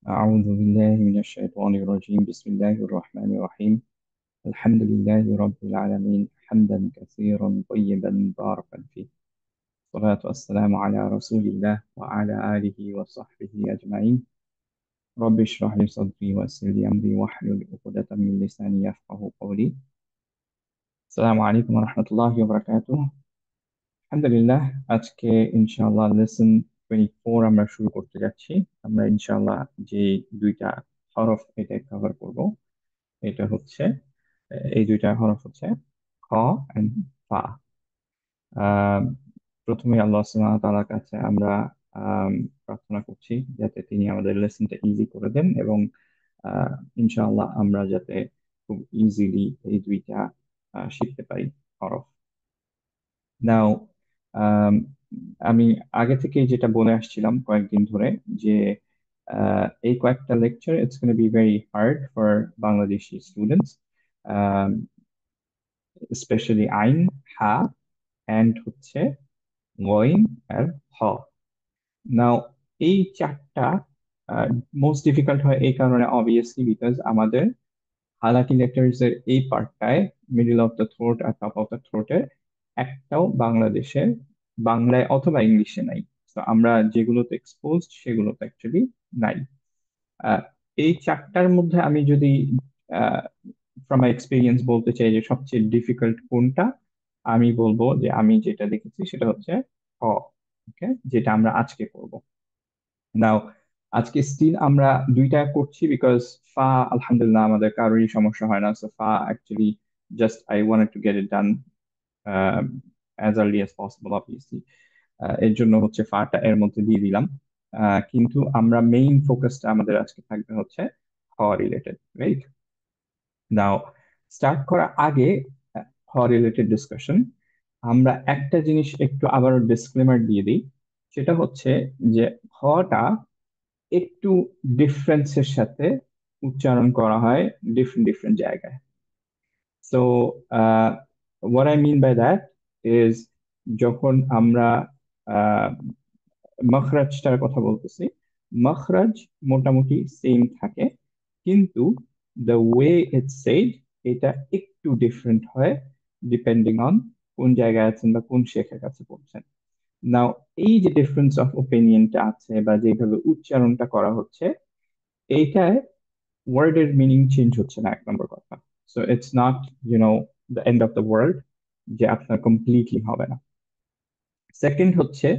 أعوذ بالله من الشيطان الرجيم بسم الله الرحمن الرحيم الحمد لله رب العالمين حمدا كثيرا طيبا مباركا فيه الصلاة والسلام على رسول الله وعلى آله وصحبه أجمعين رب اشرح لي صدري ويسر لي أمري واحلل عقدة من لساني يفقه قولي السلام عليكم ورحمة الله وبركاته আলহামদুলিল্লাহ আজকে ইনশাআল্লাহ লেসন 24 আমরা শুরু করতে যাচ্ছি। আমরা ইনশাআল্লাহ যে দুইটা হরফ এটা কভার করব। এটা হচ্ছে এই দুইটা হরফ হচ্ছে খ এন্ড ফা। আহ, প্রথমে আল্লাহ সুবহানাহু ওয়া তাআলার কাছে আমরা প্রার্থনা করছি যাতে তিনি আমাদের লেসনটা ইজি করে দেন এবং আহ, ইনশাআল্লাহ আমরা যাতে খুব ইজিলি এই দুইটা শিখতে পারি হরফ। নাও আমি আগে থেকে যেটা বলে আসছিলাম কয়েকদিন ধরে যে এই কয়েকটা lecture it's gonna be very hard for Bangladeshi students, specially আইন, হা অ্যান্ড হচ্ছে গইন আর হ। নাও এই চারটা মোস্ট ডিফিকাল্ট হয় এই কারণে অবভিয়াসলি বিকজ আমাদের হালাকি লেটার্স এর এই পার্টটায় মিডল অফ দ্য থ্রোট আর টপ অফ দ্য থ্রোটে একটাও বাংলাদেশের বাংলায় অথবা ইংলিশে নাই। তো আমরা যেগুলোতে এক্সপোজড সেগুলোতে অ্যাকচুয়ালি নাই। আহ, এই চারটার মধ্যে আমি যদি ফ্রম মাই এক্সপিরিয়েন্স বলতে চাই যে সবচেয়ে ডিফিকাল্ট কোনটা, আমি বলবো যে আমি যেটা দেখেছি সেটা হচ্ছে হ। ওকে, যেটা আমরা আজকে করব। নাও আজকে স্টিল আমরা দুইটা করছি বিকজ ফা আলহামদুলিল্লাহ আমাদের কারোরই সমস্যা হয় না, সো ফা actually just I wanted to get it done as early as possible obviously. এর জন্য হচ্ছে ফাটা এর মধ্যে দিয়ে দিলাম। কিন্তু আমরা মেইন ফোকাসটা আমাদের আজকে থাকবে হচ্ছে হ রিলেটেড, রাইট? নাও স্টার্ট করার আগে হ রিলেটেড ডিসকাশন আমরা একটা জিনিস একটু আবারও ডিসক্লেমার দিয়ে দিই। সেটা হচ্ছে যে হটা একটু ডিফারেন্সের সাথে উচ্চারণ করা হয় ডিফারেন্ট ডিফারেন্ট জায়গায়। So what I mean by that is যখন আমরা আহ, মখরাজটার কথা বলতেছি, মখরাজ মোটামুটি সেম থাকে, কিন্তু দ্য ওয়ে ইটস সেড এটা একটু ডিফারেন্ট হয় ডিপেন্ডিং অন কোন জায়গায় আছেন বা কোন শেখের কাছে পড়ছেন। নাও এই যে ডিফারেন্স অফ ওপিনিয়নটা আছে বা যেভাবে উচ্চারণটা করা হচ্ছে, এইটায় ওয়ার্ডের মিনিং চেঞ্জ হচ্ছে না, এক নম্বর কথা। So it's not the end of the world যে আপনার কমপ্লিটলি হবে না। সেকেন্ড হচ্ছে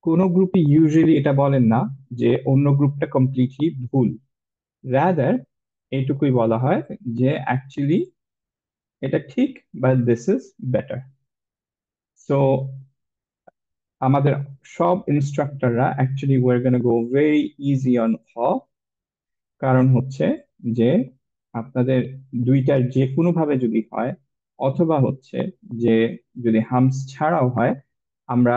কোন গ্রুপে ইউজুয়ালি এটা বলেন না যে অন্য গ্রুপটা কমপ্লিটলি ভুল, রাদার এইটুকুই বলা হয় যে অ্যাকচুয়ালি এটা ঠিক but this is better. So আমাদের সব ইনস্ট্রাক্টররা actually were gonna go very easy on হ। কারণ হচ্ছে যে আপনাদের দুইটার যে কোনো ভাবে যদি হয় অথবা হচ্ছে যে যদি হামস ছাড়াও হয়, আমরা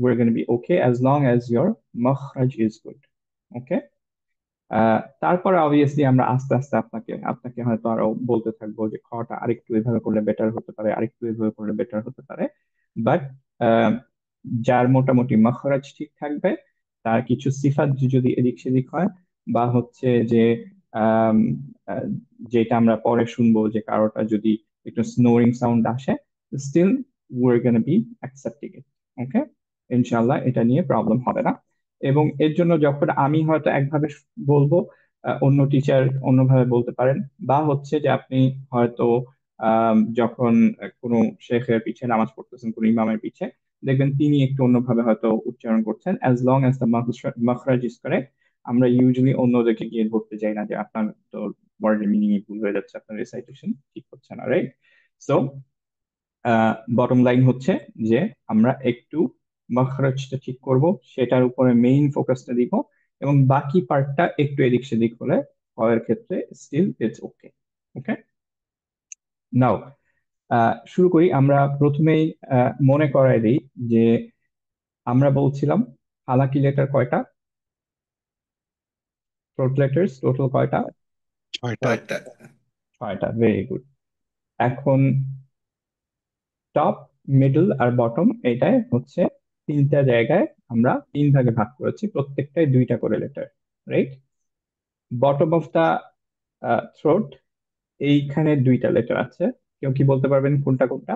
we're going to be okay as long as your makhraj is good. ওকে, তারপরে অবভিয়াসলি আমরা আস্তে আস্তে আপনাকে আপনাকে হয়তো আরো বলতে থাকবো যে খটা আরেকটু এভাবে করলে বেটার হতে পারে, আরেকটু এভাবে করলে বেটার হতে পারে। বাট যার মোটামুটি মাখরাজ ঠিক থাকবে, তার কিছু সিফাত যদি এদিক সেদিক হয় বা হচ্ছে যে আম, আহ, যেটা আমরা পরে শুনবো যে কারোটা যদি একটু স্নোরিং সাউন্ড আসে, still we're gonna be accepting it. Okay, ইনশাল্লাহ এটা নিয়ে প্রবলেম হবে না। এবং এর জন্য যখন আমি হয়তো একভাবে বলবো, অন্য টিচার অন্যভাবে বলতে পারেন, বা হচ্ছে যে আপনি হয়তো যখন কোনো শেখের পিছে নামাজ পড়তেছেন, কোনো ইমামের পিছে দেখবেন তিনি একটু অন্যভাবে হয়তো উচ্চারণ করছেন, অ্যাজ লং অ্যাজ দ্য মাখরাজ ইজ কারেক্ট। আমরা ইউজুয়ালি অন্যদেরকে গিয়ে ধরতে যাই না যে আপনার তো ওয়ার্ডের মিনিং ভুল হয়ে যাচ্ছে, আপনার রিসাইটেশন ঠিক হচ্ছে না, রাইট? সো বটম লাইন হচ্ছে যে আমরা একটু মাখরাজটা ঠিক করব, সেটার উপরে মেইন ফোকাসটা দিব, এবং বাকি পার্টটা একটু এদিক সেদিক হলে হওয়ার ক্ষেত্রে স্টিল ইটস ওকে। ওকে, নাও শুরু করি। আমরা প্রথমেই মনে করাই দিই যে আমরা বলছিলাম হালাকি লেটার কয়টা, থ্রোট লেটার্স টোটাল কয়টা? ছয়টা। ছয়টা। ছয়টা, ভেরি গুড। এখন টপ, মিডল আর বটম এটাই হচ্ছে তিনটা জায়গায় আমরা তিন ভাগে ভাগ করেছি, প্রত্যেকটাই দুইটা করে letter. Right? Bottom of the throat, এইখানে দুইটা লেটার আছে, কেউ কি বলতে পারবেন কোনটা কোনটা?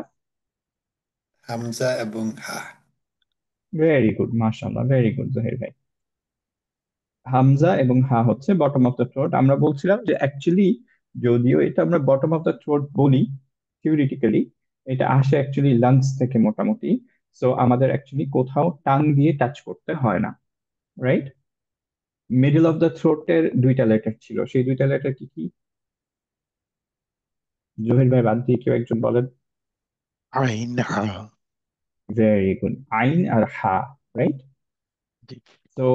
হামজা এবং হা। ভেরি গুড, মাশাআল্লাহ, ভেরি গুড জহির ভাই। হামজা এবং হা হচ্ছে বটম অফ দ্য থ্রোট। আমরা বলছিলাম যে অ্যাকচুয়ালি যদিও এটা আমরা বটম অফ দ্য থ্রোট বলি থিওরিটিক্যালি, এটা আসে অ্যাকচুয়ালি লাংস থেকে মোটামুটি। সো আমাদের অ্যাকচুয়ালি কোথাও টাং দিয়ে টাচ করতে হয় না, রাইট? মিডল অফ দ্য থ্রোটের দুইটা লেটার ছিল, সেই দুইটা লেটার কি কি? জহির ভাই বাদ দিয়ে কেউ একজন বলেন। আইন হা। ভেরি গুড, আইন আর হা, রাইট? জি। তো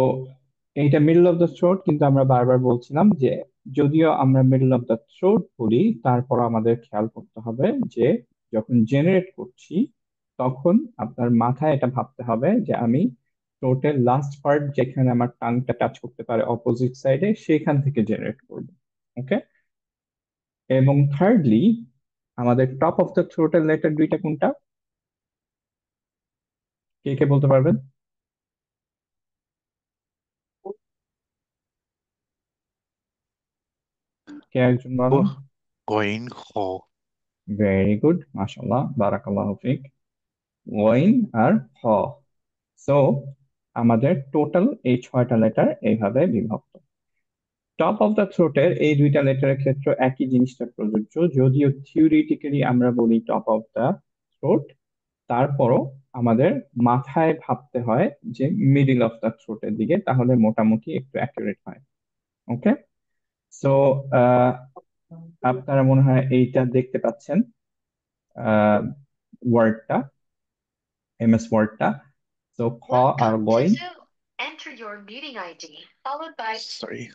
এইটা মিডল অফ দ্য থ্রোট, কিন্তু আমরা বারবার বলছিলাম যে যদিও আমরা মিডল অফ দ্য থ্রোট বলি, তারপর আমাদের খেয়াল করতে হবে যে যখন জেনারেট করছি তখন আপনার মাথায় এটা ভাবতে হবে যে আমি থ্রোটের লাস্ট পার্ট যেখানে আমার টাংটা টাচ করতে পারে অপোজিট সাইডে, সেখান থেকে জেনারেট করব। ওকে? এবং থার্ডলি, আমাদের টপ অফ দ্য থ্রোটের লেটার দুইটা কোনটা? কে কে বলতে পারবেন? কে একজন ও, বলেন। গইন খ। ভেরি গুড, মাশাআল্লাহ, বারাকাল্লাহ ফিক। ওয়াইন আর হ। সো আমাদের টোটাল এই ছয়টা লেটার এইভাবে বিভক্ত। টপ অফ দ্য থ্রোটের এই দুইটা লেটারের ক্ষেত্রে একই জিনিসটা প্রযোজ্য, যদিও থিওরিটিক্যালি আমরা বলি টপ অফ দ্য থ্রোট, তারপরও আমাদের মাথায় ভাবতে হয় যে মিডিল অফ দ্য থ্রোটের দিকে, তাহলে মোটামুটি একটু অ্যাকুরেট হয়। ওকে? সো আপনারা মনে হয় এইটা দেখতে পাচ্ছেন, ওয়ার্ডটা, এমএস ওয়ার্ডটা। তো খ আর Welcome to গয়, Zoom. Enter your meeting ID, followed by sorry.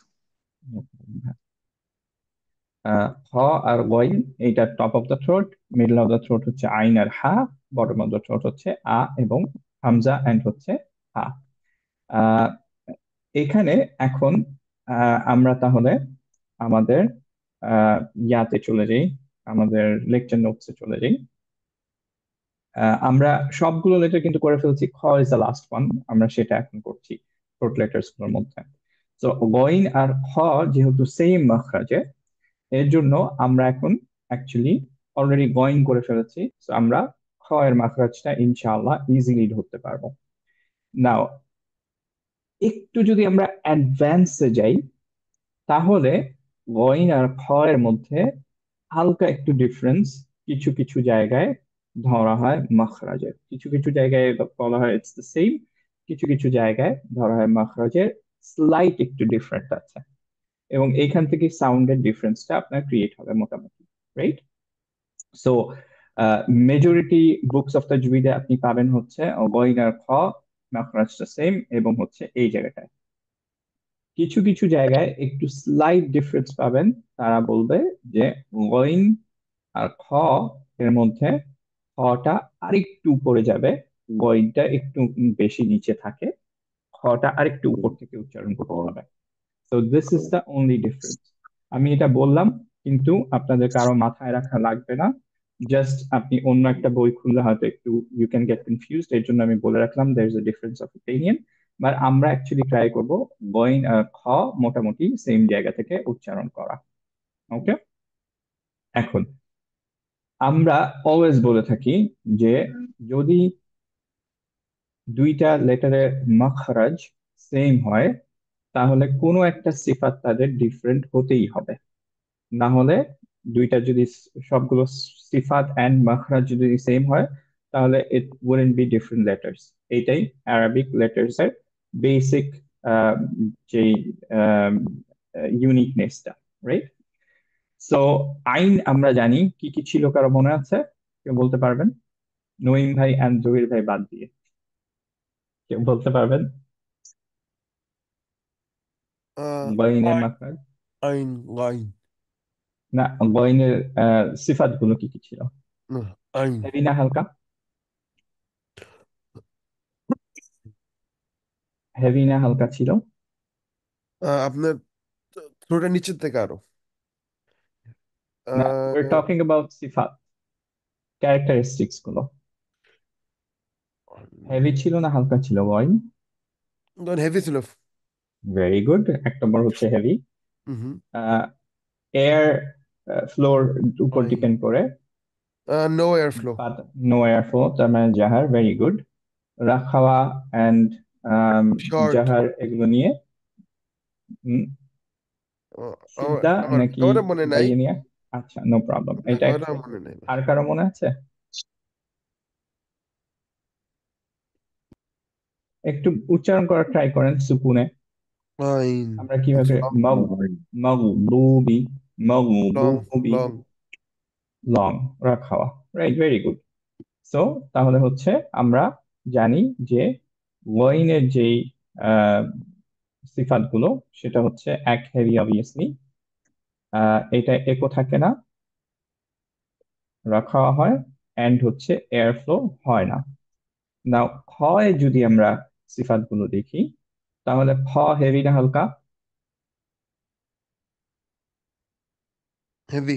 খ আর গইন, এইটা top of the throat. Middle of the throat হচ্ছে আইন আর হা। বটম অফ দ্য থ্রোট হচ্ছে আ এবং হামজা এন্ড হচ্ছে হা। আহ, এখানে এখন আমরা তাহলে আমাদের ইয়াতে চলে যাই, আমাদের লেকচার নোটসে চলে যাই। আমরা সবগুলো লেটার কিন্তু করে ফেলছি, খ ইজ দ্য লাস্ট ওয়ান, আমরা সেটা এখন করছি থ্রোট লেটার্স গুলোর মধ্যে। তো গইন আর খ যেহেতু সেম মাখরাজে, এর জন্য আমরা এখন অ্যাকচুয়ালি অলরেডি গোয়িং করে ফেলেছি, তো আমরা খ এর মাখরাজটা ইনশাআল্লাহ ইজিলি ধরতে পারবো। নাও একটু যদি আমরা অ্যাডভান্সে যাই, তাহলে গোয়িং আর খ এর মধ্যে হালকা একটু ডিফারেন্স কিছু কিছু জায়গায় ধরা হয় মাখরাজের, কিছু কিছু জায়গায় বলা হয় ইটস দ্য সেম, কিছু কিছু জায়গায় ধরা হয় মাখরাজের স্লাইট একটু ডিফারেন্ট আছে, এবং এইখান থেকে সাউন্ডের ডিফারেন্সটা আপনার ক্রিয়েট হবে মোটামুটি, right? So majority books of তাজউইদে আপনি পাবেন হচ্ছে গইন আর খ মাখরাজটা সেম, এবং হচ্ছে এই জায়গাটায় কিছু কিছু জায়গায় একটু স্লাইট ডিফারেন্স পাবেন। তারা বলবে যে গইন আর খ এর মধ্যে খটা আরেকটু উপরে যাবে, গইনটা একটু বেশি নিচে থাকে, খটা আরেকটু উপর থেকে উচ্চারণ করতে হবে। তো this is the only difference. আমি এটা বললাম, কিন্তু আপনাদের কারো মাথায় রাখা লাগবে না। জাস্ট আপনি অন্য একটা বই খুললে হয়তো একটু ইউ ক্যান গেট কনফিউজড, এর জন্য আমি বলে রাখলাম there is a difference of opinion. But আমরা অ্যাকচুয়ালি ট্রাই করব গইন আর খ মোটামুটি সেম জায়গা থেকে উচ্চারণ করা। ওকে? এখন আমরা অলওয়েজ বলে থাকি যে যদি দুইটা লেটারের মাখরাজ সেম হয়, তাহলে কোনো একটা সিফাত তাদের ডিফারেন্ট হতেই হবে। না হলে দুইটা যদি সবগুলো সিফাত এন্ড মাখরাজ যদি সেম হয়, তাহলে ইট উডন্ট বি ডিফারেন্ট লেটার্স। এইটাই অ্যারাবিক লেটার্স এর বেসিক যে ইউনিকনেসটা, রাইট? সো আইন আমরা জানি কি কি ছিল, কারো মনে আছে? কেউ বলতে পারবেন? নঈম ভাই এন্ড জহির ভাই বাদ দিয়ে কেউ বলতে পারবেন আহ, গয়নের আইন। মাখরাজ? আইন, লাইন। না, গয়নের সিফাত গুলো কি কি ছিল? না, আইন। হেভি না হালকা? হেভি না হালকা ছিল? আপনার থ্রোটের নিচের থেকে আরো। না, we're আহ, talking about সিফাত, ক্যারেক্টারিস্টিক্স গুলো। হেভি ছিল না হালকা ছিল বয়? ধরেন হেভি ছিল। ভেরি গুড, 1 নম্বর হচ্ছে হেভি। হুম। এয়ার ফ্লোর উপর আইন। ডিপেন্ড করে, no air flow. But no air flow, তার মানে জাহার। Very good. রাখাওয়া অ্যান্ড শর্ট। জাহার এগুলো নিয়ে আমার সিদ্ধা আমার নাকি আমার মনে নাই। বাইনিয়া? আচ্ছা, নো প্রবলেম, এটা আমার এক্সপেক্টেড। মনে নাই ভাই। আর কারো মনে আছে? একটু উচ্চারণ করার ট্রাই করেন সুকুনে। আইন। আমরা কিভাবে লং। মগ, মগলুবি, লং। মগলুবি, লং। লং, রাখাওয়া। Right, very good. সো তাহলে হচ্ছে আমরা জানি যে ওয়াইনের যেই আহ, সিফাতগুলো, সেটা হচ্ছে এক হেভি অবভিয়াসলি, এটা একো থাকে না, রাখা হয়, এন্ড হচ্ছে এয়ার ফ্লো হয় না। নাও ক্ষয় যদি আমরা সিফাতগুলো দেখি, তাহলে খ হেভি না হালকা? হেভি।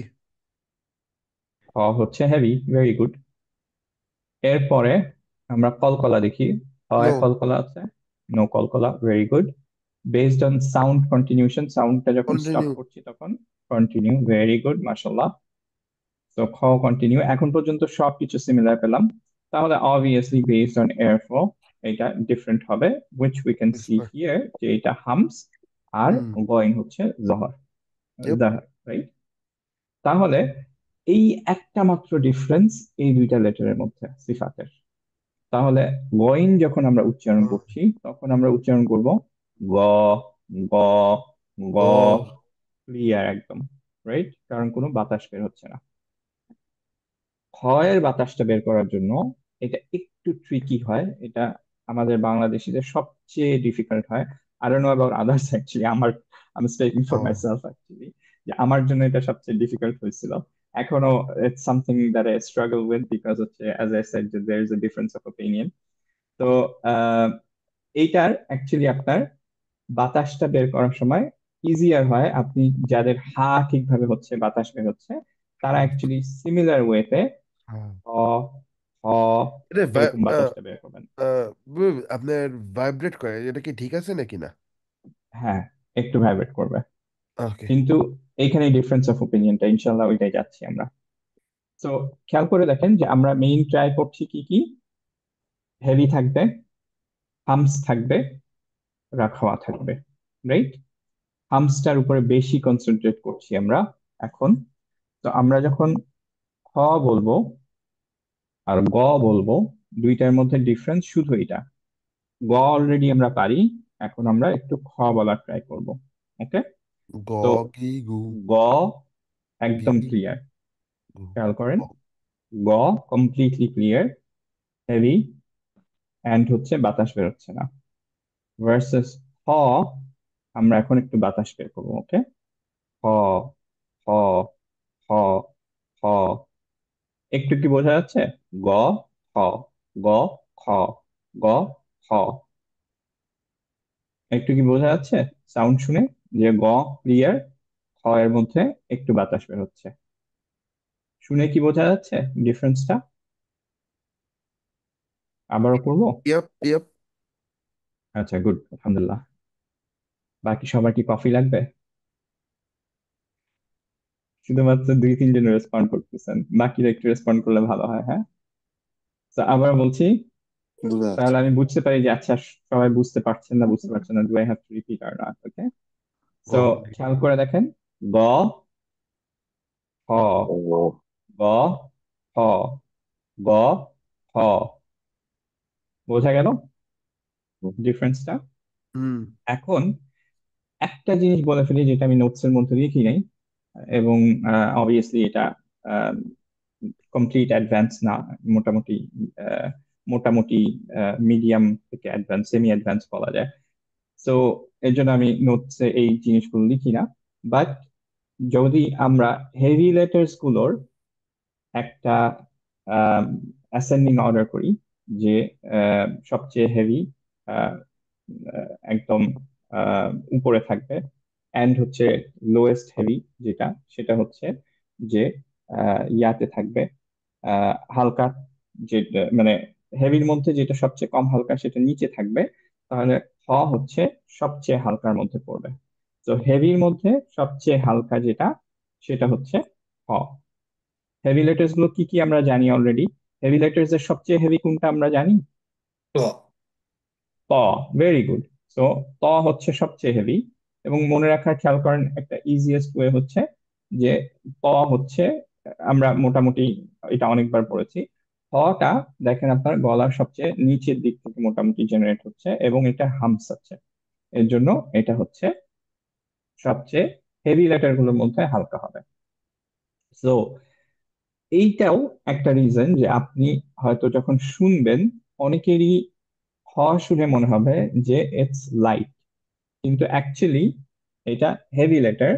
খ হচ্ছে হেভি, ভেরি গুড। এরপরে আমরা কলকলা দেখি, নো। হয় কলকলা আছে, নো কলকলা, very good. Based on sound continuation, সাউন্ডটা যখন স্টপ কন্টিনিউ। করছি তখন কন্টিনিউ, ভেরি গুড, মাশাল্লাহ। তো খ কন্টিনিউ, এখন পর্যন্ত সবকিছু সিমিলার পেলাম। তাহলে obviously based on air flow এটা ডিফারেন্ট হবে, which we can see here, যে এটা হামস আর হুম। গোয়িং হচ্ছে জহর, ইয়েপ। জাহার, রাইট? তাহলে এই একটা মাত্র ডিফারেন্স এই দুইটা লেটারের মধ্যে সিফাতের। তাহলে গোয়িং যখন আমরা উচ্চারণ করছি তখন আমরা উচ্চারণ করব গ, গ, গ, গ। ক্লিয়ার একদম, রাইট? কারণ কোনো বাতাস বের হচ্ছে না। ক্ষয়ের বাতাসটা বের করার জন্য এটা একটু ট্রিকি হয়, এটা আমাদের বাংলাদেশিদের সবচেয়ে ডিফিকাল্ট হয়। I don't know about others actually, আমি speaking for myself actually, যে আমার জন্য এটা সবচেয়ে ডিফিকাল্ট হয়েছিল। এখনো it's something that I struggle with, because হচ্ছে অ্যাজ আই সেড যে there is a difference of opinion. তো এইটার অ্যাকচুয়ালি আপনার বাতাসটা বের করার সময় ইজিয়ার হয়, আপনি যাদের হা ঠিকভাবে হচ্ছে, বাতাস বের হচ্ছে, তারা অ্যাকচুয়ালি সিমিলার ওয়েতে হ, হ, এটা এরকম বাতাসটা বের করবেন। আপনার ভাইব্রেট করে, এটা কি ঠিক আছে নাকি না? হ্যাঁ, একটু ভাইব্রেট করবে, ওকে। কিন্তু এইখানে ডিফারেন্স অফ ওপিনিয়নটা, ইনশাল্লাহ ওইটাই যাচ্ছি আমরা। তো খেয়াল করে দেখেন যে আমরা মেইন ট্রাই করছি কি কি, হেভি থাকবে, হামস থাকবে, রাখাওয়া থাকবে, রাইট? হামসটার উপরে বেশি কনসেন্ট্রেট করছি আমরা এখন। তো আমরা যখন খ বলবো আর গ বলবো, দুইটার মধ্যে ডিফারেন্স শুধু এটা। গ অলরেডি আমরা পারি, এখন আমরা একটু খ বলার ট্রাই করব। ওকে? গ, তো গি, গু, গ গি, একদম ক্লিয়ার, গু, খেয়াল করেন। গ। গ কমপ্লিটলি ক্লিয়ার, হেভি, এন্ড হচ্ছে বাতাস বেরোচ্ছে না। ভার্সেস হ, আমরা এখন একটু বাতাস বের করবো। ওকে? হ, হ, হ, হ, একটু কি বোঝা যাচ্ছে? গ, খ, গ, খ, গ, খ, একটু কি বোঝা যাচ্ছে সাউন্ড শুনে, যে গ ক্লিয়ার, খ এর মধ্যে একটু বাতাস বের হচ্ছে? শুনে কি বোঝা যাচ্ছে ডিফারেন্সটা? আবারও করবো? ইয়েপ, ইয়েপ। আচ্ছা, গুড, আলহামদুলিল্লাহ। বাকি সবার কি কফি লাগবে? শুধুমাত্র 2-3 জন রেসপন্ড করতেছেন, বাকিরা একটু রেসপন্ড করলে ভালো হয়, হ্যাঁ? তো আবার বলছি, বোঝা যাচ্ছে। তাহলে আমি বুঝতে পারি যে আচ্ছা সবাই বুঝতে পারছেন না, বুঝতে পারছেন না, do I have to repeat or not? Okay? গ, সো খেয়াল করে দেখেন, গ, হ, গ, হ, গ, হ, বোঝা গেল ডিফারেন্সটা? হুম। এখন একটা জিনিস বলে ফেলি যেটা আমি নোটস এর মধ্যে লিখি নাই, এবং অবভিয়াসলি এটা কমপ্লিট অ্যাডভান্স না, মোটামুটি আহ, মোটামুটি মিডিয়াম থেকে অ্যাডভান্স, সেমি অ্যাডভান্স বলা যায়। সো এর জন্য আমি নোটসে এই জিনিসগুলো লিখি না। বাট যদি আমরা হেভি লেটার্স গুলোর একটা অ্যাসেন্ডিং অর্ডার করি, যে সবচেয়ে হেভি একদম উপরে থাকবে, এন্ড হচ্ছে লোয়েস্ট হেভি যেটা, সেটা হচ্ছে যে ইয়াতে থাকবে, হালকা, যে মানে হেভির মধ্যে যেটা সবচেয়ে কম হালকা সেটা নিচে থাকবে, তাহলে খ হচ্ছে সবচেয়ে হালকার মধ্যে পড়বে। তো হেভির মধ্যে সবচেয়ে হালকা যেটা, সেটা হচ্ছে হ। হেভি লেটার্স গুলো কি কি আমরা জানি অলরেডি। হেভি লেটার্স এর সবচেয়ে হেভি কোনটা আমরা জানি? ত ত। Very good. সো ত হচ্ছে সবচেয়ে হেভি। এবং মনে রাখার খেয়াল করেন, একটা ইজিয়েস্ট ওয়ে হচ্ছে যে ত হচ্ছে, আমরা মোটামুটি এটা অনেকবার পড়েছি, টা দেখেন আপনার গলার সবচেয়ে নিচের দিক থেকে মোটামুটি জেনারেট হচ্ছে এবং এটা হামস আছে। এর জন্য এটা হচ্ছে সবচেয়ে হেভি লেটার গুলোর মধ্যে হালকা হবে। সো এইটাও একটা রিজন যে আপনি হয়তো যখন শুনবেন, অনেকেরই হ শুনে মনে হবে যে ইটস লাইট, কিন্তু অ্যাকচুয়ালি এটা হেভি লেটার।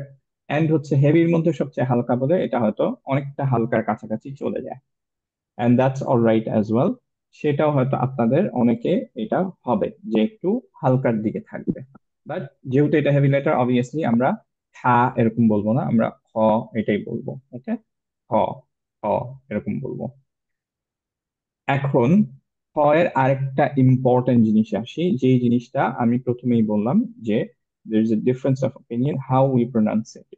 এন্ড হচ্ছে হেভির মধ্যে সবচেয়ে হালকা বলে এটা হয়তো অনেকটা হালকার কাছাকাছি চলে যায়। And that's all right as well. সেটাও হয়তো আপনাদের অনেকে এটা হবে যে একটু হালকার দিকে থাকবে। বাট যেহেতু এটা হেভি লেটার, অবভিয়াসলি আমরা খা এরকম বলবো না, আমরা খ এটাই বলবো। ওকে, খ, খ এরকম বলবো। এখন খ এর আরেকটা ইম্পর্টেন্ট জিনিস আসি, যেই জিনিসটা আমি প্রথমেই বললাম যে there is a difference of opinion how we pronounce it.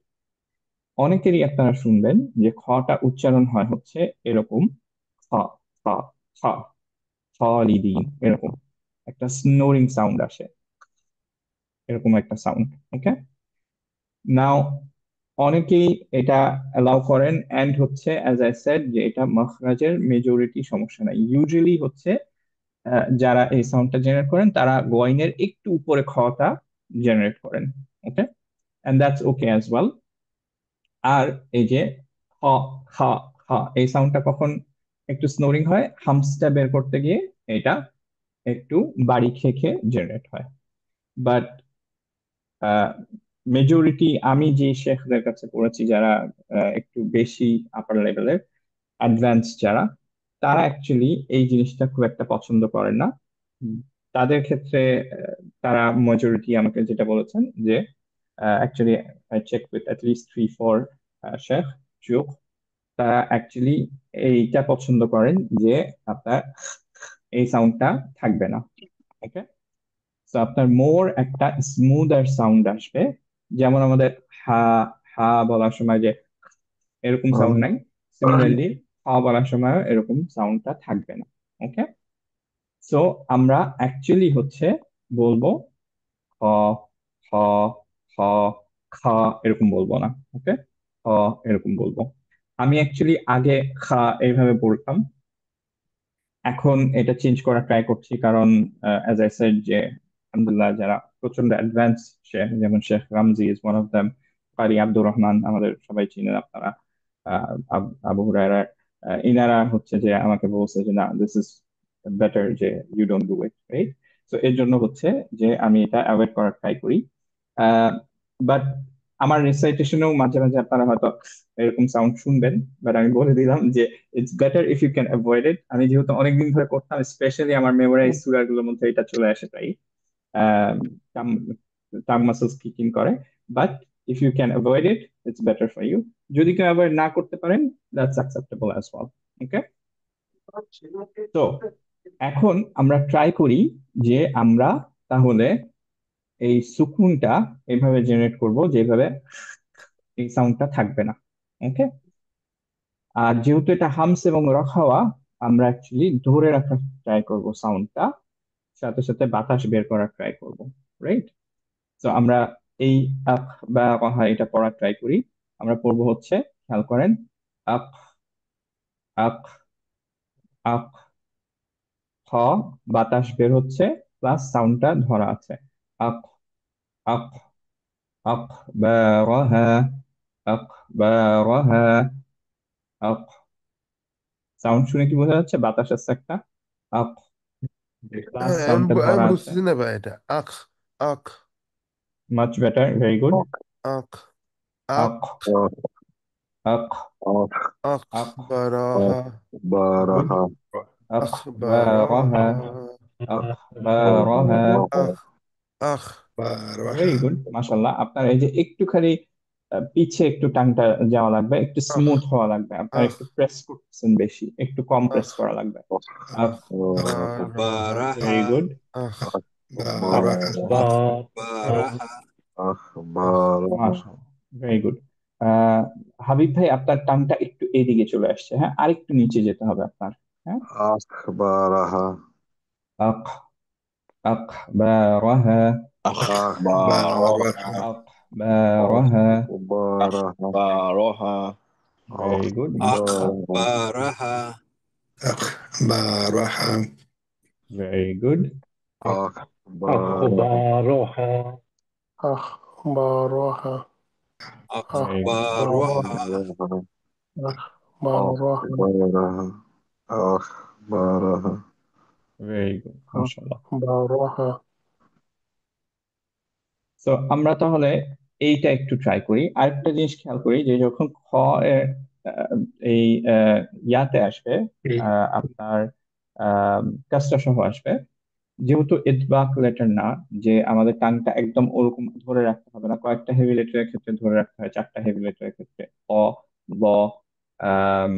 অনেকেরই আপনারা শুনবেন যে খটা উচ্চারণ হয় হচ্ছে এরকম, খ, খ, খ, খালিদিন, এরকম একটা স্নোরিং সাউন্ড আসে, এরকম একটা সাউন্ড। ওকে, নাও অনেকেই এটা অ্যালাউ করেন, এন্ড হচ্ছে অ্যাজ আই সেড যে এটা মাখরাজের মেজরিটি সমস্যা নাই। ইউজুয়ালি হচ্ছে যারা এই সাউন্ডটা জেনারেট করেন তারা গয়নের একটু উপরে খটা জেনারেট করেন। Okay, and that's okay as well. আর এই যে খ, খ, খ, এই সাউন্ডটা কখন একটু স্নোরিং হয়, হামসটা বের করতে গিয়ে এটা একটু বাড়ি খেয়ে খেয়ে জেনারেট হয়। বাট মেজরিটি আমি যে শেখদের কাছে পড়েছি, যারা একটু বেশি আপার লেভেলের অ্যাডভান্স যারা, তারা অ্যাকচুয়ালি এই জিনিসটা খুব একটা পছন্দ করেন না। উম, তাদের ক্ষেত্রে তারা মেজরিটি আমাকে যেটা বলেছেন যে actually I check with at least 3-4 শেখ শিউখ, তারা অ্যাকচুয়ালি এইটা পছন্দ করেন যে আপনার এই সাউন্ডটা থাকবে না। ওকে, তো আপনার মোর একটা স্মুদার সাউন্ড আসবে, যেমন আমাদের হা, হা বলার সময় যে এরকম সাউন্ড নাই, সিমিলারলি হা বলার সময় এরকম সাউন্ডটা থাকবে না। ওকে, সো আমরা অ্যাকচুয়ালি হচ্ছে বলবো খ, খ, খ, খ, এরকম বলবো না। ওকে, খ এরকম বলবো। আমি অ্যাকচুয়ালি আগে খা এইভাবে বলতাম, এখন এটা চেঞ্জ করা ট্রাই করছি, কারণ অ্যাজ আই সেড যে আলহামদুলিল্লাহ যারা প্রচন্ড অ্যাডভান্স শেখ, যেমন Sheikh Ramzi is one of them, Qari Abdur Rahman আমাদের সবাই চিনেন আপনারা, আবু হুরায়রা, ইনারা হচ্ছে যে আমাকে বলছে যে না, দিস ইজ বেটার, যে you don't do it, right? তো এর জন্য হচ্ছে যে আমি এটা অ্যাভয়েড করার ট্রাই করি। বাট আমার রেসাইটেশনেও মাঝে মাঝে আপনারা হয়তো এরকম সাউন্ড শুনবেন, বাট আমি বলে দিলাম যে it's better if you can avoid it. আমি যেহেতু অনেকদিন ধরে করতাম, স্পেশালি আমার মেমোরাইজ সুরার গুলোর মধ্যে এটা চলে আসে, তাই টাং মাসলস কিকিং করে। But if you can avoid it, it's better for you. যদি কেউ অ্যাভয়েড না করতে পারেন, that's acceptable as well. Okay, তো এখন আমরা ট্রাই করি যে আমরা তাহলে এই সুকুনটা এইভাবে জেনারেট করব যেভাবে এই সাউন্ডটা থাকবে না। ওকে, আর যেহেতু এটা হামস এবং রখাওয়া, আমরা অ্যাকচুয়ালি ধরে রাখার ট্রাই করব সাউন্ডটা, সাথে সাথে বাতাস বের করার ট্রাই করব, রাইট? তো আমরা এই আখ বা রহা এটা পড়ার ট্রাই করি। আমরা পড়বো হচ্ছে, খেয়াল করেন, আখ, আখ, আখ, খ, বাতাস বের হচ্ছে প্লাস সাউন্ডটা ধরা আছে, আখ, আখ, আখ, বারহা, আখ, বারহা, আখ। সাউন্ড শুনে কি বোঝা যাচ্ছে? বাতাস আছে একটা, আখ, প্লাস হ্যাঁ, সাউন্ডটা আমি ধরা আছে। বুঝতেছি না ভাই, এটা আখ, আখ, মাচ বেটার, ভেরি গুড। আখ, আখ, আখ, আখ, আখ আখ, বারাহা, গুড। Baraha, আখ, আখ বারহা, বারাহা, আখ, বারহা, আখ, আখ। ভেরি গুড, মাশাল্লাহ। আপনার এই যে একটু খালি পিছে একটু টাংটা যাওয়া লাগবে, একটু আখ, স্মুথ হওয়া লাগবে, আপনার আখ, একটু প্রেস করতেছেন বেশি, একটু কম প্রেস আখ, করা লাগবে। আখ আখ, বারাহা, ভেরি গুড, আখ, بارها أخبارها أخبارها মাশাআল্লাহ, ভেরি গুড। হাবিব ভাই, আপনার টাংটা একটু এদিকে চলে আসছে, হ্যাঁ, আরেকটু নিচে যেতে হবে আপনার। হ্যাঁ, أخبارها আখ, আখবারহা, أخبارها আখবারহা, أخبارها أخبارها very good. أخبارها أخبارها أخبارها very good. أخبارها أخبارها very good. أخبارها أخبارها أخبارها أخبارها very good, মাশাআল্লাহ। أخبارها তো আমরা তাহলে এইটা একটু ট্রাই করি। আরেকটা জিনিস খেয়াল করি যে যখন খ এর আহ, এই ইয়াতে আসবে, আপনার কাজটা সহ আসবে, যেহেতু ইতবাক লেটার না, যে আমাদের টাংটা একদম ওরকম ধরে রাখতে হবে না। কয়েকটা হেভি লেটারের ক্ষেত্রে ধরে রাখতে হয়, চারটা হেভি লেটারের ক্ষেত্রে অ, ল, আম,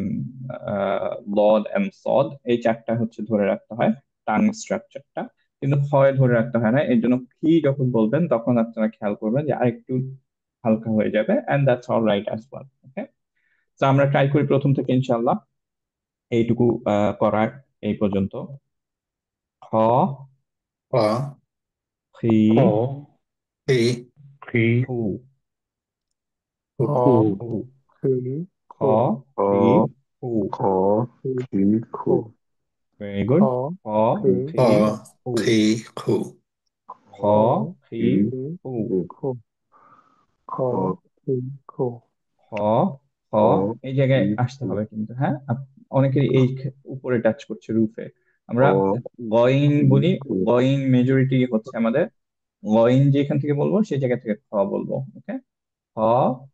লদ এন্ড সদ, এই চারটা হচ্ছে ধরে রাখতে হয় টাং স্ট্রাকচারটা, কিন্তু ক্ষয় ধরে রাখতে হয় না। এর জন্য কি যখন বলবেন তখন আপনারা খেয়াল করবেন যে আরেকটু হালকা হয়ে যাবে, and that's all right as well. Okay, তো আমরা ট্রাই করি প্রথম থেকে ইনশাআল্লাহ এইটুকু করার। এই পর্যন্ত খ, ق খি, قي হু, خا হু, خي খ, خو খি, خ হু, خ خي خي خو خو ভেরি গুড। خا খ, خي خ খি, হু, خي خو খ, خا খি, خي خي হু, خو خا خ خي خو খ, খ, خ এই জায়গায় خي আসতে خو হবে কিন্তু, হ্যাঁ, অনেকেরই এই উপরে টাচ করছে রুফে। خ আমরা গয়িং خي বলি, خو গয়িং মেজরিটি হচ্ছে আমাদের, গয়িং যেখান থেকে বলবো সেই জায়গা থেকে খ বলবো। ওকে, খ,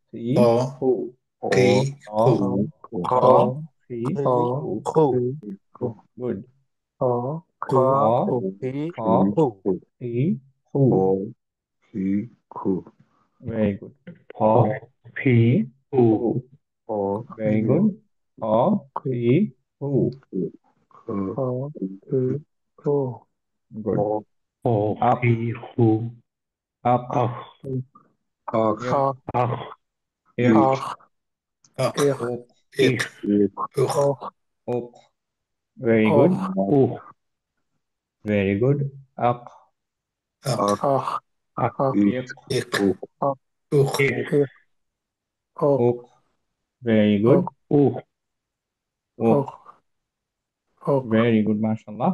থ্রি, خ হু, خ خا খ, خي خا خو খ, خا থ্রি, خا হু, خو خي خو خو গুড। خا خ خي খ, خو خي খ, خو خو থ্রি, হু, خ خي خو ভেরি গুড। খ, থ্রি, হু, خ ভেরি خي গুড। খ, خي থ্রি, হু, خ خا خي خو গুড। خ আপ, আপ, أخ ইক, آخ ইক, إخ آخ أخ إخ ওক, إخ أخ أخ ওক, ভেরি গুড, أخ ভেরি গুড। আক, أخ آخ آخ ইক, إخ آخ أخ ওক, إخ أخ ওক, ভেরি গুড। أخ ওক, أخ أخ ভেরি গুড, মাশাআল্লাহ।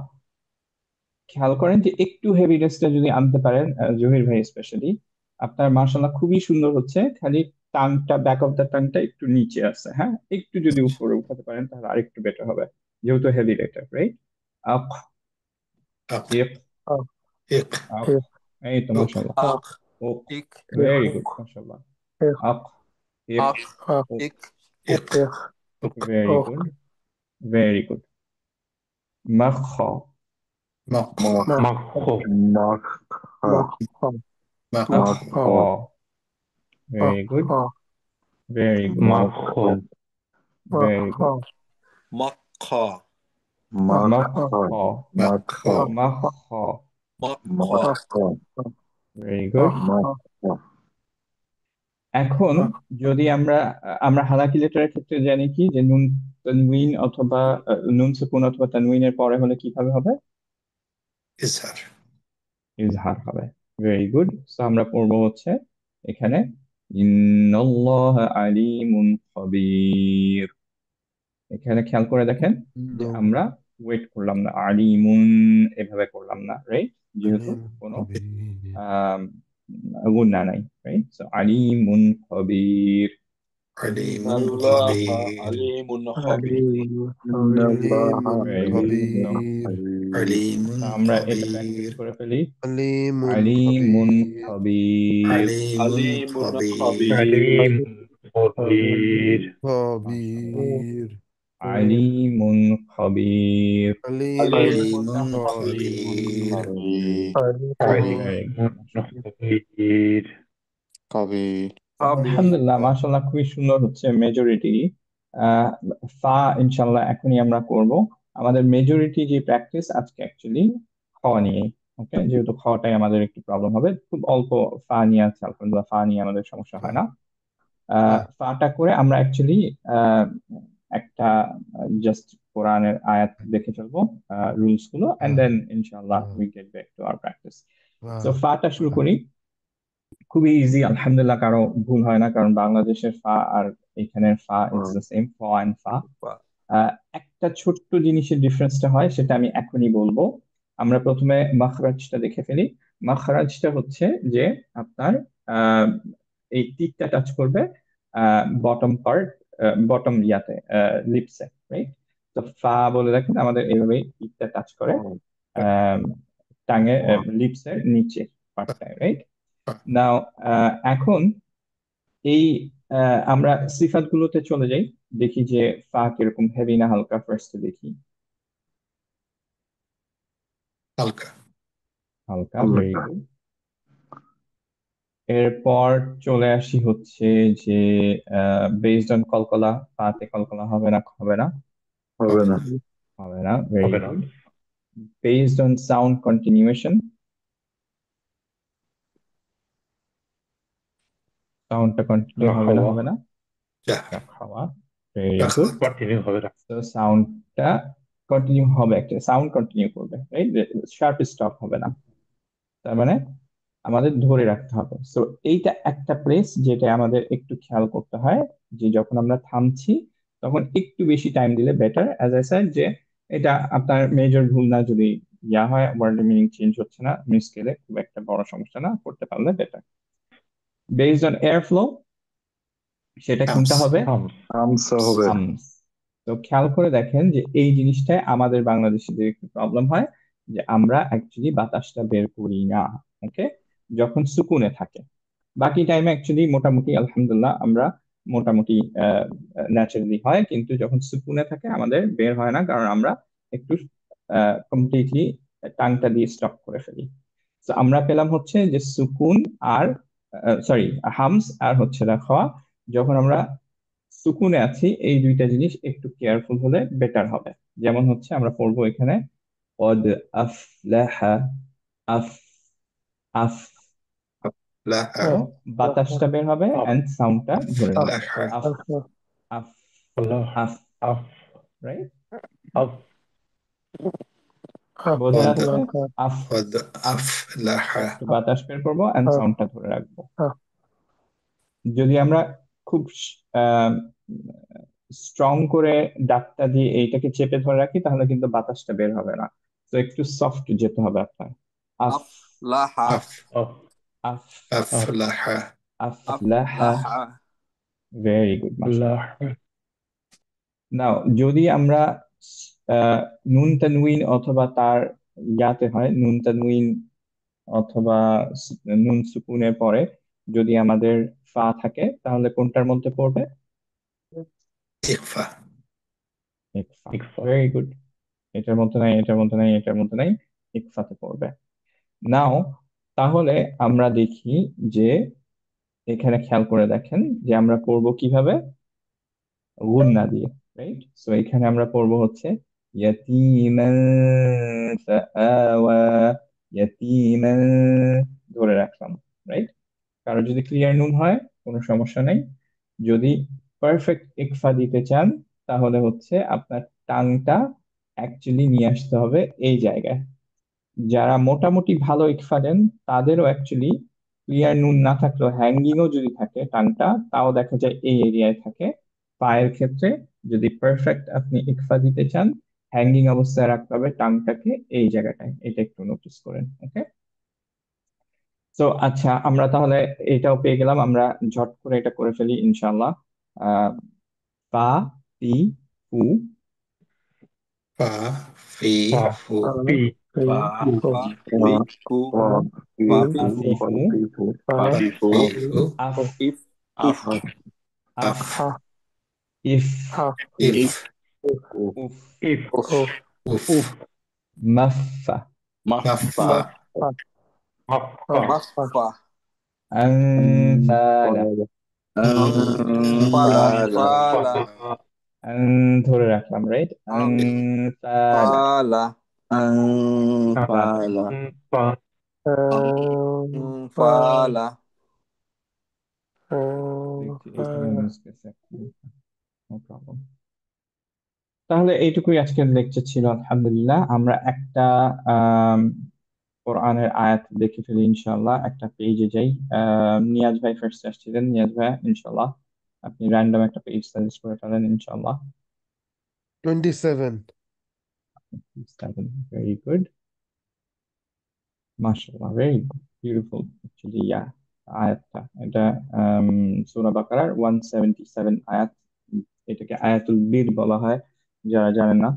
খেয়াল করেন যে একটু হেভিনেসটা যদি আনতে পারেন, জহির ভাই স্পেশালি, আপনার মাশাআল্লাহ খুবই সুন্দর হচ্ছে। খালি টাংটা, ব্যাক অফ দ্য টাংটা একটু নিচে আছে, হ্যাঁ, একটু যদি উপরে উঠাতে পারেন তাহলে আরেকটু বেটার হবে, যেহেতু হেভি লেটার, রাইট? আক, أخ ইক, آخ إخ আক, إخ এই তো أخ মাশাআল্লাহ। آخ أخ ওক, إك إخ ভেরি গুড, أوك মাশাআল্লাহ। إخ আক, ইক, أخ آخ ওক, إك إخ أوك إخ أخ ভেরি أخ গুড, ভেরি গুড। মাখ, مخ مخ مخ مخ আখ, مخ مخ very good, مخ very good, مخ very good. مخ مقا مخ মাখ, مخ মাখ, مقا مخ ভেরি গুড। مخ এখন যদি আমরা আমরা হালাকি লেটারের ক্ষেত্রে জানি কি, যে নুন তানউইন অথবা নুন সুকুন অথবা তানউইনের পরে হলে কিভাবে হবে? إزهر ইজহার হবে। Very good. সো আমরা পড়বো হচ্ছে এখানে ইন্নাল্লাহ আলিমুন খবীর। এখানে খেয়াল করে দেখেন যে No. আমরা ওয়েট করলাম না, আলিমুন এভাবে করলাম না, রাইট? যেহেতু عليم কোনো خبير আহ গুণা নাই, right? So আলিমুন Khabir. عليم إن الله خبير عليم خبير عليم إن خبير الله عليم Very good. خبير عليم আমরা এটা প্র্যাকটিস خبير করে ফেলি। عليم আলিমুন خبير খবীর। عليم عليم خبير خبير মাশাআল্লাহ। خبير আলিমুন খবীর। عليم عليم عليم خبير خبير خبير Very good, মাশাআল্লাহ। خبير আলহামদুলিল্লাহ, মাশাআল্লাহ, খুবই সুন্দর হচ্ছে মেজরিটি। আহ ফা ইনশাআল্লাহ এখনই আমরা করব। আমাদের মেজরিটি যে প্র্যাকটিস আজকে অ্যাকচুয়ালি খ নিয়ে, ওকে, যেহেতু খাওয়াটাই আমাদের একটু প্রবলেম হবে, খুব অল্প ফা নিয়ে আছে, আলহামদুলিল্লাহ ফা নিয়ে আমাদের সমস্যা হয় না। হ্যাঁ ফাটা করে আমরা অ্যাকচুয়ালি একটা জাস্ট কোরআনের আয়াত দেখে ফেলবো, রুলস গুলো, এন্ড হ্যাঁ দেন ইনশাআল্লাহ হ্যাঁ we get back to our practice. হ্যাঁ তো ফাটা শুরু হ্যাঁ করি। খুবই ইজি, আলহামদুলিল্লাহ, কারো ভুল হয় না, কারণ বাংলাদেশের ফা আর এখানের ফা ইটস দ্য সেম, ফ এন্ড ফা। আহ, একটা ছোট্ট জিনিসের ডিফারেন্সটা হয়, সেটা আমি এখনই বলবো। আমরা প্রথমে মাখরাজটা দেখে ফেলি। মাখরাজটা হচ্ছে যে আপনার আহ, এই টিকটা টাচ করবে বটম পার্ট, বটম ইয়াতে, লিপসে, রাইট? তো ফা বলে রাখেন আমাদের এইভাবেই টিকটা টাচ করে আহ, টাঙে, লিপসের নিচে পার্টটায়, রাইট? নাও এখন এই আমরা সিফাত গুলোতে চলে যাই, দেখি যে ফা কিরকম, হেভি না হালকা, ফার্স্টে দেখি। হালকা। হালকা, ভেরি গুড। এরপর চলে আসি হচ্ছে যে বেসড অন কলকলা, ফাতে কলকলা হবে না, হবে না, হবে না। হবে না, very good. Based on sound continuation, সাউন্ডটা কন্টিনিউ হবে না, হবে না, যা খাওয়া, ভেরি রাখা গুড। তো সাউন্ডটা কন্টিনিউ হবে, একটা সাউন্ড কন্টিনিউ করবে, রাইট? শার্প স্টপ হবে না, তার মানে আমাদের ধরে রাখতে হবে। সো এইটা একটা প্লেস যেটা আমাদের একটু খেয়াল করতে হয়, যে যখন আমরা থামছি তখন একটু বেশি টাইম দিলে বেটার। অ্যাজ আই সেড, যে এটা আপনার মেজর ভুল না, যদি ইয়া হয়, ওয়ার্ডের মিনিং চেঞ্জ হচ্ছে না, মিসকেলে খুব একটা বড় সমস্যা না, করতে পারলে better. Based on air flow, সেটা হামস কোনটা হবে? হবে। হামস। তো খেয়াল করে দেখেন যে এই জিনিসটায় আমাদের বাংলাদেশিদের একটু প্রবলেম হয়, যে আমরা অ্যাকচুয়ালি বাতাসটা বের করি না, ওকে, যখন সুকুনে থাকে। বাকি টাইমে অ্যাকচুয়ালি মোটামুটি আলহামদুলিল্লাহ আমরা মোটামুটি ন্যাচারালি হয়, কিন্তু যখন সুকুনে থাকে আমাদের বের হয় না, কারণ আমরা একটু কমপ্লিটলি টাংটা দিয়ে স্টপ করে ফেলি। তো আমরা পেলাম হচ্ছে যে সুকুন আর, সরি, হামস আর হচ্ছে খাওয়া, যখন আমরা সুকুনে আছি, এই দুইটা জিনিস একটু কেয়ারফুল হলে বেটার হবে। যেমন হচ্ছে আমরা পড়বো এখানে قد أفلح, আফ, আফ, লাহা তো বাতাসটা বের হবে এন্ড সাউন্ডটা ধরে রাখবে, লাহা আফ, আফ, আফ, রাইট? বোঝা قد যাচ্ছে? আফ, قد أفلح একটু বাতাস বের করবো এন্ড সাউন্ডটা ধরে রাখবো। যদি আমরা খুব স্ট্রং করে ডাকটা দিয়ে এইটাকে চেপে ধরে রাখি, তাহলে কিন্তু বাতাসটা বের হবে না। তো একটু সফট যেতে হবে আপনার। আফ, أف আফ, أفلح আফলাহা, ভেরি গুড, মাশাআল্লাহ। নাও যদি আমরা নুন তানউইন অথবা তার ইয়াতে হয়, নুন তানউইন অথবা নুন সুকুনের পরে যদি আমাদের ফা থাকে, তাহলে কোনটার মধ্যে পড়বে? إخفاء ইকফা, ভেরি গুড। এটার মধ্যে নাই, এটার মধ্যে নাই, এটার মধ্যে নাই, ইকফাতে পড়বে। নাও তাহলে আমরা দেখি যে এখানে খেয়াল করে দেখেন যে আমরা পড়বো কিভাবে, গুন্না দিয়ে, রাইট? সো এখানে আমরা পড়বো হচ্ছে ইয়াতীমান ফাআওয়া, ইয়াতীমান, ধরে রাখলাম, রাইট? কারো যদি ক্লিয়ার নুন হয় কোনো সমস্যা নেই। যদি পারফেক্ট ইকফা দিতে চান, তাহলে হচ্ছে আপনার টাংটা অ্যাকচুয়ালি নিয়ে আসতে হবে এই জায়গায়। যারা মোটামুটি ভালো ইকফা দেন, তাদেরও অ্যাকচুয়ালি ক্লিয়ার নুন না থাকলেও, হ্যাঙ্গিংও যদি থাকে টাংটা, তাও দেখা যায় এই এরিয়ায় থাকে। পায়ের ক্ষেত্রে যদি পারফেক্ট আপনি ইকফা দিতে চান, হ্যাঙ্গিং অবস্থায় রাখতে হবে টাংটাকে এই জায়গাটায়, এটা একটু নোটিস করেন, ওকে? তো আচ্ছা, আমরা তাহলে এটাও পেয়ে গেলাম, আমরা ঝট করে এটা করে ফেলি ইনশাআল্লাহ। আহ পা, তি, ফু, فا في فو আসিফু, في فو আফ, أف আফ, أف ইফ, إف উফ, أف মাফা, مفا আনফালা, أنفالا ধরে রাখলাম, রাইট? আনফালা, ফালা Fa- ফালা দেখছি এইখানে মিস গেছে, নো প্রবলেম। তাহলে এইটুকুই আজকের লেকচার ছিল। আলহামদুলিল্লাহ, আমরা একটা আম, কোরআনের আয়াত দেখে ফেলি ইনশাআল্লাহ, একটা পেজে যাই। নিয়াজ ভাই ফার্স্ট আসছিলেন, নিয়াজ ভাই ইনশাআল্লাহ আপনি র্যান্ডম একটা পেজ সাজেস্ট করে ফেলেন ইনশাআল্লাহ। 27. ভেরি গুড, মাশাআল্লাহ, ভেরি বিউটিফুল অ্যাকচুয়ালি। ইয়া, আয়াতটা এটা সূরা বাকারার 177 আয়াত। এটাকে আয়াতুল বীর বলা হয়, যারা জানেন না।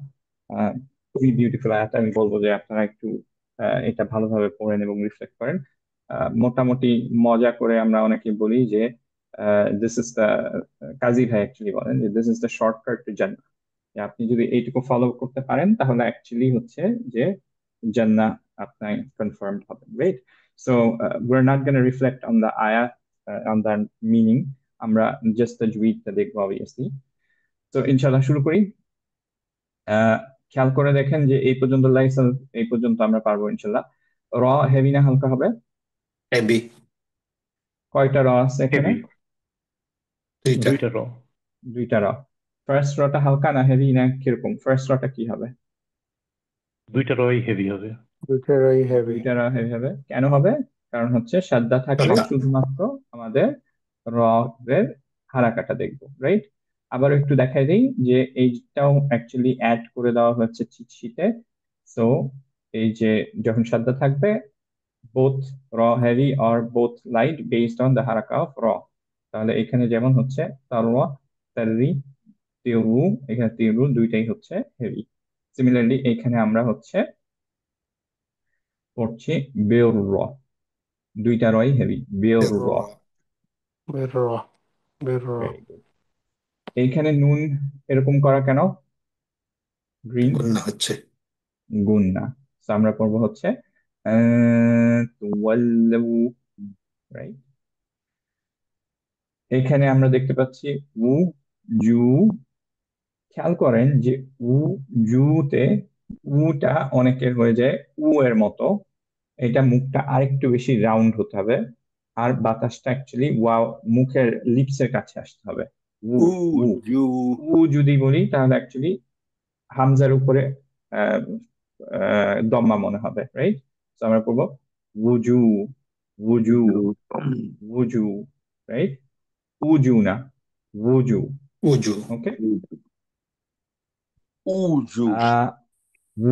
খুবই বিউটিফুল আয়াত। আমি বলবো যে আপনারা একটু এটা ভালোভাবে পড়েন এবং রিফ্লেক্ট করেন। মোটামুটি মজা করে আমরা অনেকে বলি যে দিস ইজ দ্য, কাজী ভাই অ্যাকচুয়ালি বলেন যে this is the shortcut two জান্নাহ। যে আপনি যদি এইটুকু ফলো করতে পারেন তাহলে অ্যাকচুয়ালি হচ্ছে যে জান্নাহ আপনার কনফার্মড হবে, right? So we're not going to reflect on the ayah, on the meaning. আমরা জাস্ট তাজউইদটা দেখবো অবভিয়াসলি। তো ইনশাআল্লাহ শুরু করি। আহ, খেয়াল করে দেখেন যে এই পর্যন্ত লাইসেন্স, এই পর্যন্ত আমরা পারবো ইনশাআল্লাহ। র হেভি না হালকা হবে? হেভি। কয়টা র আছে এখানে? হেভি দুইটা। দুইটা র দুইটা র। ফার্স্ট রটা হালকা না হেভি না কিরকম? ফার্স্ট রটা কি হবে? দুইটা রই হেভি হবে। দুইটারই হেভি। দুইটা র হেভি হবে। কেন হবে? কারণ হচ্ছে সাদ্দা থাকলে সাদ্দা। শুধুমাত্র আমাদের র এর হারাকাটা দেখবো, রাইট? আবার একটু দেখাই দিই যে এইটাও অ্যাকচুয়ালি অ্যাড করে দেওয়া হচ্ছে চিট শিটে। সো এই যে যখন সাদ্দা থাকবে, both raw heavy or both light based on the haraka of raw। তাহলে এখানে যেমন হচ্ছে তারওয়া, তাররি, তিরু, এখানে তিরু দুইটাই হচ্ছে হেভি। সিমিলারলি এখানে আমরা হচ্ছে পড়ছি বেউর র, দুইটা রই হেভি, বেউর র। বের র, বের র। Very good. এইখানে নুন এরকম করা কেন? গ্রিন গুণনা হচ্ছে। গুণ না। So আমরা পড়বো হচ্ছে তুওয়াল্লু, রাইট? এখানে আমরা দেখতে পাচ্ছি উ, জু। খেয়াল করেন যে উ, জুতে উটা অনেকের হয়ে যায় উ এর মতো। এটা মুখটা আরেকটু বেশি রাউন্ড হতে হবে, আর বাতাসটা অ্যাকচুয়ালি ওয়াও মুখের লিপসের কাছে আসতে হবে। উ, উ, উজু উ যদি বলি তাহলে অ্যাকচুয়ালি হামজার উপরে আহ, দম্মা মনে হবে, রাইট? তো আমরা পড়বো উজু, উজু, উজু, রাইট? উজু না, উজু। উজু। ওকে। উজু আহ উ,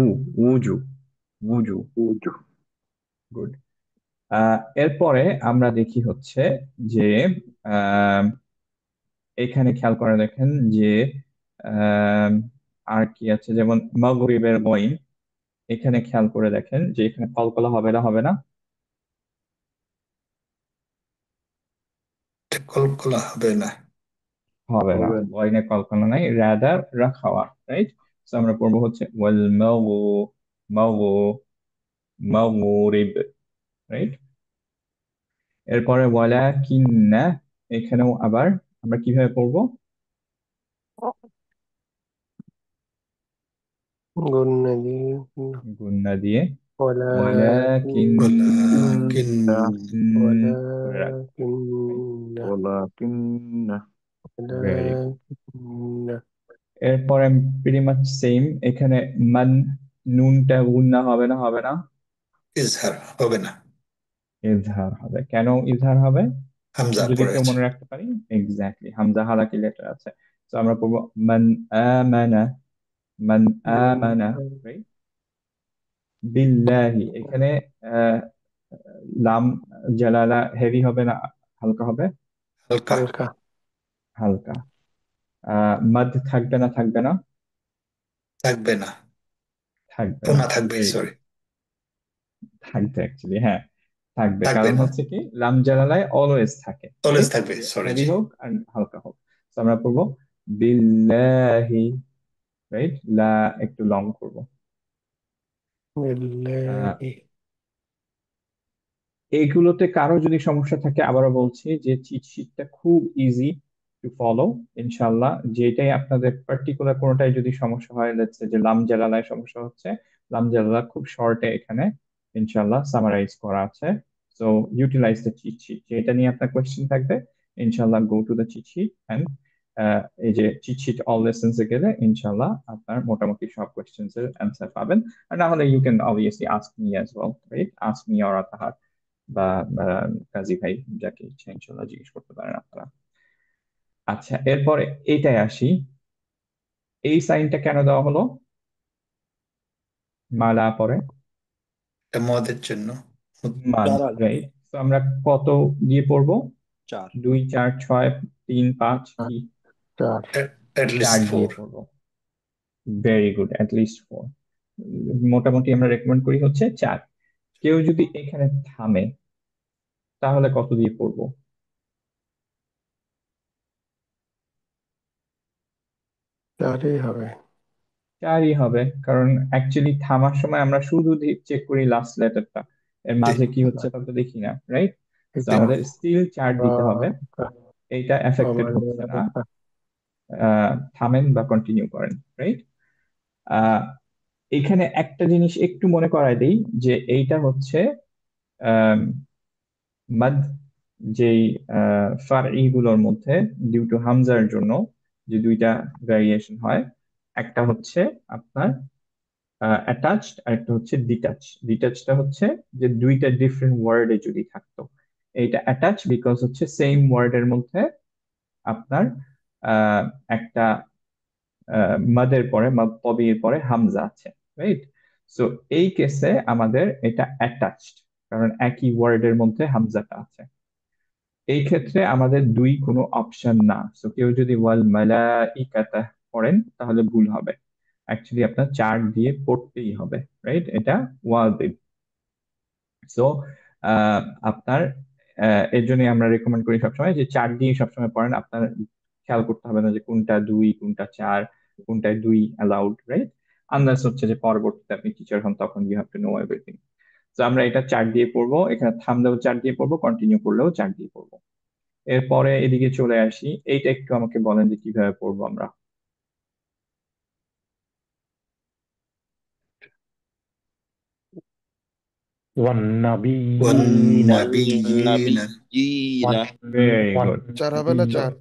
উজু, উজু। উজু গুড। এরপরে আমরা দেখি হচ্ছে যে আহ, এখানে খেয়াল করে দেখেন যে আহ, আর কি আছে, যেমন মাগরিবের মঈন। এখানে খেয়াল করে দেখেন যে এখানে কলকলা হবে না, হবে না? কলকলা হবে না। হবে না, হবে না। মঈনে কলকলা নাই, রাদার রাখাওয়া, রাইট? তো আমরা পড়বো হচ্ছে ওয়াল মাগু, মাগু, মাগরিব, রাইট? এরপরে ওয়ালা কিন্না, এখানেও আবার আমরা কিভাবে পড়বো? গুন্না দিয়ে গুন্না দিয়ে। ওয়ালাকিন, ওয়ালাকিন, ওয়ালাকিন ধরে রাখবো, right? ওয়ালাকিন্না, ওয়ালাকিন্না ভেরি গুড। ওয়ালাকিন্না। এরপরে প্রিটি মাচ সেম, এখানে মান, নুনটা গুন্না হবে না, হবে না? ইজহার হবে না। ইজহার হবে। কেন ইজহার হবে? হামজা যদি পড়ে কেউ আছে। মনে রাখতে পারি, এক্স্যাক্টলি হামজা হালাকি লেটার আছে। তো আমরা পড়বো মান আমানা, মান আমানা, রাইট? বিল্লাহি, এখানে আহ, লাম জালালা হেভি হবে না হালকা হবে? হালকা। হালকা। হালকা। মাদ থাকবে না, থাকবে না? থাকবে না। থাকবে না। পোনা থাকবে, ভেরি গুড। সরি। থাকবে অ্যাকচুয়ালি, হ্যাঁ থাকবে, থাকবে কারণ না, হচ্ছে কি লাম জালালায় অলওয়েজ থাকে, অলওয়েজ রাইট? থাকবে, সরি হেভি জি। হোক আর হালকা হোক। তো আমরা পড়বো বিল্লাহি, রাইট? লা একটু লং করবো। বিল্লাহি। এইগুলোতে কারো যদি সমস্যা থাকে, আবারও বলছি যে চিট শিটটা খুব ইজি টু ফলো ইনশাল্লাহ। যেটাই আপনাদের পার্টিকুলার কোনোটাই যদি সমস্যা হয়, লেটস সে যে লাম জালালায় সমস্যা হচ্ছে, আলহামদুলিল্লাহ খুব শর্টে এখানে ইনশাল্লাহ সামারাইজ করা আছে। So utilise the cheat sheet, যেটা নিয়ে আপনার কোয়েশ্চেন থাকবে ইনশাল্লাহ go to the cheat sheet and এই যে চিট শিট অল লেসন্স এ গেলে ইনশাল্লাহ আপনার মোটামুটি সব কোয়েশ্চেন্স এর অ্যান্সার পাবেন। আর না হলে you can obviously ask me as well, right? Ask me or Atahar বা কাজী ভাই, যাকে ইচ্ছা ইনশাল্লাহ জিজ্ঞেস করতে পারেন আপনারা। আচ্ছা, এরপরে এইটাই আসি, এই সাইনটা কেন দেওয়া হলো মালা পরে? এটা মদের জন্য। মান, চার রাইট? তো আমরা কত দিয়ে পড়বো? 4 2 4 6 3 5 কি 4 at 4 least দিয়ে 4. পড়বো। Very good, at least 4। মোটামুটি আমরা রেকমেন্ড করি হচ্ছে 4। কেউ যদি এখানে থামে তাহলে কত দিয়ে পড়বো? 4ই হবে। 4ই হবে, কারণ অ্যাকচুয়ালি থামার সময় আমরা শুধু চেক করি লাস্ট লেটারটা, এর মাঝে কি হচ্ছে তা তো দেখি না, রাইট? তো এটা আমাদের স্টিল 4 দিতে হবে, এইটা এফেক্টেড হচ্ছে না। থামেন বা কন্টিনিউ করেন, রাইট? এখানে একটা জিনিস একটু মনে করায় দেই, যে এইটা হচ্ছে মাদ, যেই ফারঈ গুলোর মধ্যে ডিউ টু হামজার জন্য যে দুইটা ভ্যারিয়েশন হয়, একটা হচ্ছে আপনার অ্যাটাচড আর একটা হচ্ছে ডিটাচ। ডিটাচটা হচ্ছে যে দুইটা ডিফারেন্ট ওয়ার্ডে যদি থাকতো, এইটা অ্যাটাচ বিকজ হচ্ছে সেম ওয়ার্ডের মধ্যে আপনার আহ, একটা মাদের পরে তবির পরে হামজা আছে, রাইট? সো এই কেসে আমাদের এটা অ্যাটাচড, কারণ একই ওয়ার্ডের মধ্যে হামজাটা আছে। এই ক্ষেত্রে আমাদের দুই কোনো অপশন না। সো কেউ যদি ওয়াল মালাইকাতা পড়েন তাহলে ভুল হবে, অ্যাকচুয়ালি আপনার 4 দিয়ে পড়তেই হবে, রাইট? এটা ওয়াজিব। সো আপনার এর জন্য আমরা রেকমেন্ড করি সবসময় যে 4 দিয়ে সবসময় পড়েন। আপনার খেয়াল করতে হবে না যে কোনটা 2 কোনটা 4 কোনটায় 2 অ্যালাউড, রাইট? আন্দাজ হচ্ছে যে পরবর্তীতে আপনি টিচার হন তখন you have to know everything. তো আমরা এটা 4 দিয়ে পড়বো, এখানে থামলেও 4 দিয়ে পড়বো, কন্টিনিউ করলেও 4 দিয়ে পড়বো। এরপরে এদিকে চলে আসি, এইটা একটু আমাকে বলেন যে কিভাবে পড়বো আমরা। والنبيين والنبيين. Very good. 4 হবে না 4?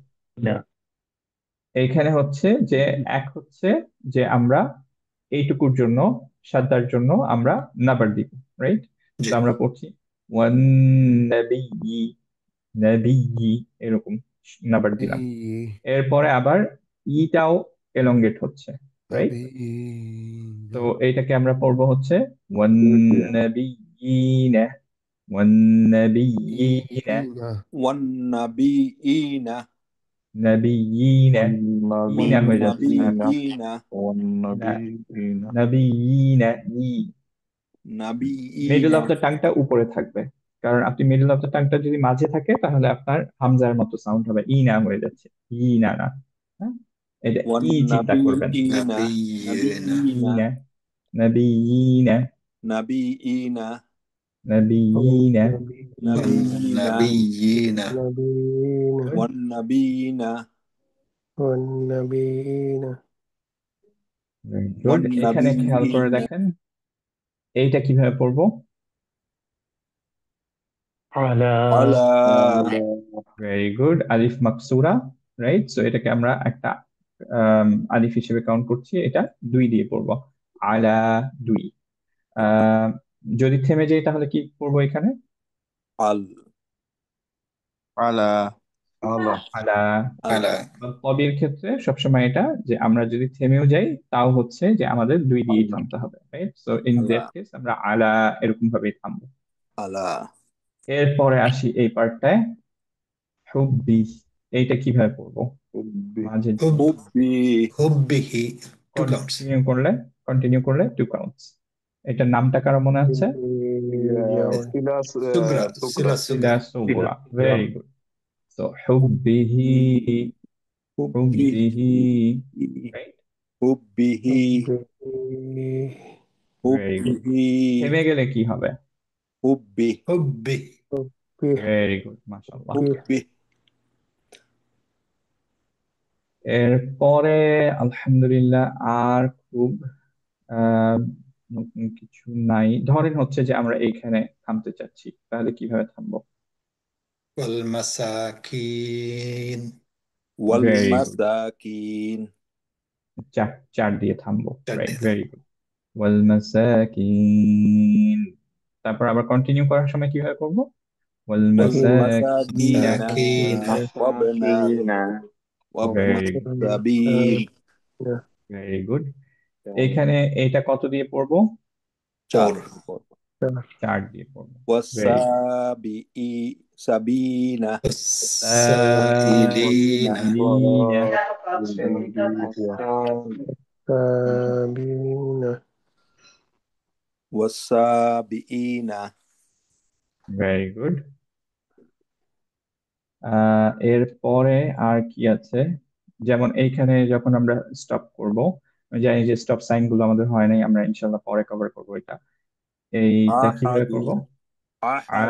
এইখানে হচ্ছে যে এক হচ্ছে যে আমরা এইটুকুর জন্য, সাদ্দার জন্য আমরা নাবার দিব, রাইট? জি। তো আমরা পড়ছি ওয়ান নাবিয়্যি, নাবিয়্যি, এরকম নাবার দিলাম। এই এরপরে আবার ইটাও এলঙ্গেট হচ্ছে, রাইট? নাবিয়্যিনা। তো এইটাকে আমরা পড়বো হচ্ছে ওয়ান নাবিয়্যিনা, ওয়ান নাবিয়্যিনা, ইনা। والنبيين নাবিয়্যিনা, ইনা হয়ে যাচ্ছে না, والنبيين না, নাবিয়্যিনা, মিডল نبيين অফ দ্য টাংটা উপরে থাকবে, কারণ আপনি মিডল অফ দ্য টাংটা যদি মাঝে থাকে তাহলে আপনার হামজার মতো সাউন্ড হবে, ই না হয়ে যাচ্ছে, ই না না, হ্যাঁ? এটা ই চিন্তা করবেন, والنبيين نبيين. ই না, নাবিয়িনা, نبيين নাবিয়িনা, نبيين والنبيين. نبينا والنبيين والنبيين গুড। এখানে খেয়াল করে والنبيين দেখেন এইটা কিভাবে পড়বো। على على ভেরি গুড, আলিফ মাকসুরা, রাইট? সো এটাকে আমরা একটা আলিফ হিসেবে কাউন্ট করছি, এটা 2 দিয়ে পড়বো, আলা 2। আহ, যদি থেমে যাই তাহলে কি করবো এখানে? على على আলা। على. তবির ক্ষেত্রে সবসময় এটা যে আমরা যদি থেমেও যাই তাও হচ্ছে যে আমাদের 2 দিয়েই على থামতে হবে, right? So in that على case আমরা আলা এরকম ভাবেই থামবো। على এরপরে আসি এই পার্টটায়, হুব্বি, এইটা কিভাবে পড়বো? মাঝে حب حبي حبه. 2 counts. কন্টিনিউ করলে 2 কাউন্টস। এটার নামটা কারো মনে আছে? سجرة. سلا ইলা سجرة. সুগরা, ভেরি গুড। সো হুব্বিহি, حبي হুব্বিহি, রাইট? حبه very good. حبه থেমে গেলে কি হবে? حبه حبه. ভেরি গুড, মাশাআল্লাহ। حبه এরপরে আলহামদুলিল্লাহ আর খুব নতুন কিছু নাই। ধরেন হচ্ছে যে আমরা এইখানে থামতে চাচ্ছি, তাহলে কিভাবে থামবো? والمساكين ভেরি গুড, والمساكين চার চার দিয়ে থামবো, রাইট, تعديل ভেরি গুড। ওয়াল মাসাকিন, তারপর আবার কন্টিনিউ করার সময় কিভাবে করবো? ওয়াল মাসাকিন, والمساكين وابن مساكين وابن ভেরি السبيل ভেরি গুড। এখানে এইটা কত দিয়ে পড়বো? চার 4 চার দিয়ে পড়বো, ভেরি গুড। والسابئين سبيل والسائلين سابين والسابئين very good. এরপরে আর কি আছে? যেমন এইখানে যখন আমরা স্টপ করব, আমি জানি যে স্টপ সাইন গুলো আমাদের হয় নাই, আমরা ইনশাল্লাহ পরে কভার করবো এটা। এইটা কিভাবে أحد করব? أحد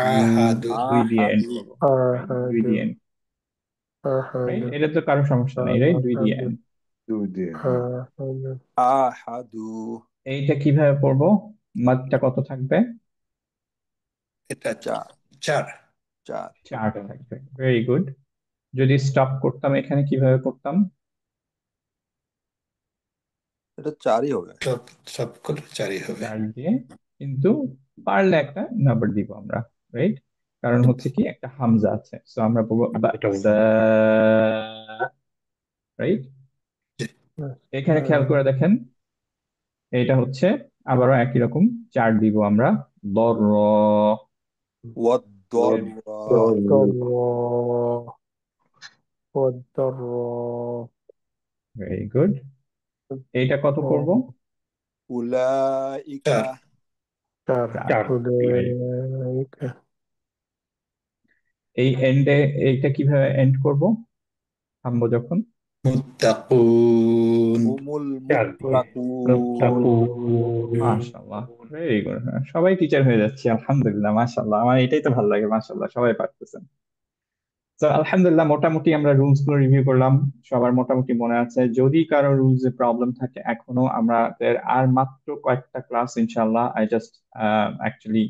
আহাদু, দুই দিয়ে এন্ড أحد করবো, right? দুই দিয়ে এন্ড, রাইট? أحد এটা তো কারো সমস্যা নেই, রাইট? দুই দিয়ে এন্ড। أحد أحد এইটা কিভাবে পড়বো? মাত্রা কত থাকবে? এটা চার 4 চার চার থাকবে, ভেরি গুড। যদি স্টপ করতাম এখানে কিভাবে করতাম? এটা চারই হবে সব সবগুলো 4ই হবে। চার দিয়ে, কিন্তু পারলে একটা নাম্বার দিব আমরা, রাইট? কারণ হচ্ছে কি একটা হামজা আছে, সো আমরা বলবো রাইট। এখানে খেয়াল করে দেখেন, এটা হচ্ছে আবারও একই রকম, চার দিব আমরা। দর, والضر والضراء والضراء ভেরি গুড। এইটা কত করব? أولئك চার চার চার, very good. أولئك এই এন্ডে এইটা কিভাবে এন্ড করব, থামবো যখন? মুত্তাকুন هم المتقون মাশাআল্লাহ, ভেরি গুড। সবাই টিচার হয়ে যাচ্ছে, আলহামদুলিল্লাহ, মাশাআল্লাহ। আমার এটাই তো ভালো লাগে, মাশাআল্লাহ, সবাই পারতেছেন। তো আলহামদুলিল্লাহ, মোটামুটি আমরা রুলস গুলো রিভিউ করলাম, সবার মোটামুটি মনে আছে। যদি কারো রুলস এ প্রবলেম থাকে এখনো, আমাদের আর মাত্র কয়েকটা ক্লাস ইনশাআল্লাহ। I just actually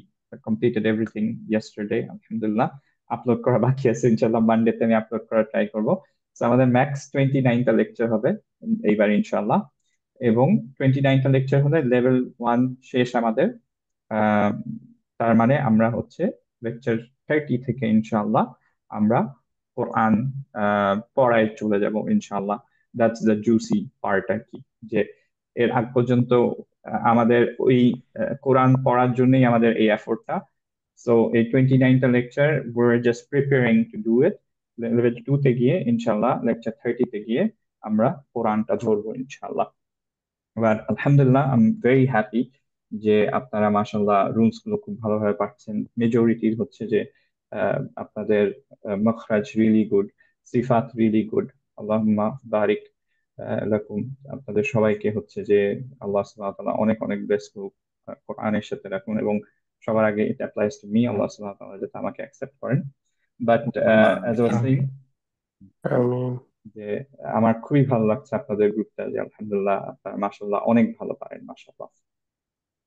completed everything yesterday, আলহামদুলিল্লাহ। আপলোড করা বাকি আছে, ইনশাআল্লাহ মানডেতে আমি আপলোড করার ট্রাই করব। তো আমাদের ম্যাক্স 29টা লেকচার হবে এইবার ইনশাআল্লাহ, এবং 29টা লেকচার হলে লেভেল 1 শেষ আমাদের। আহ, তার মানে আমরা হচ্ছে লেকচার 30 থেকে ইনশাআল্লাহ আমরা কোরআন পড়ায় চলে যাব ইনশাআল্লাহ। দ্যাটস দ্য জুসি পার্ট আর কি, যে এর আগ পর্যন্ত আমাদের ওই কোরআন পড়ার জন্যই আমাদের এই এফোর্টটা। সো এই 29টা lecture we're just preparing to do it। Level 2 তে গিয়ে ইনশাআল্লাহ, লেকচার 30 তে গিয়ে আমরা কোরআনটা ধরবো ইনশাআল্লাহ। বাট আলহামদুলিল্লাহ, আই এম ভেরি হ্যাপি যে আপনারা মাশাআল্লাহ রুলস গুলো খুব ভালোভাবে পাচ্ছেন। মেজরিটি হচ্ছে যে আপনাদের মখরাজ রিয়েলি গুড, সিফাত রিয়েলি গুড। আল্লাহুম্মা বারিক লাকুম। আপনাদের সবাইকে হচ্ছে যে আল্লাহ সুবহানাহু ওয়া তাআলা অনেক অনেক ব্লেস করুক, কোরআনের সাথে রাখুন, এবং সবার আগে এটা অ্যাপ্লাইজ টু মি, আল্লাহ সুবহানাহু ওয়া তাআলা যাতে আমাকে অ্যাকসেপ্ট করেন। বাট অ্যাজ ওয়াজ সেইং, آمين যে আমার খুবই ভালো লাগছে আপনাদের গ্রুপটা, যে আলহামদুলিল্লাহ আপনারা মাশাআল্লাহ অনেক ভালো পারেন, মাশাআল্লাহ।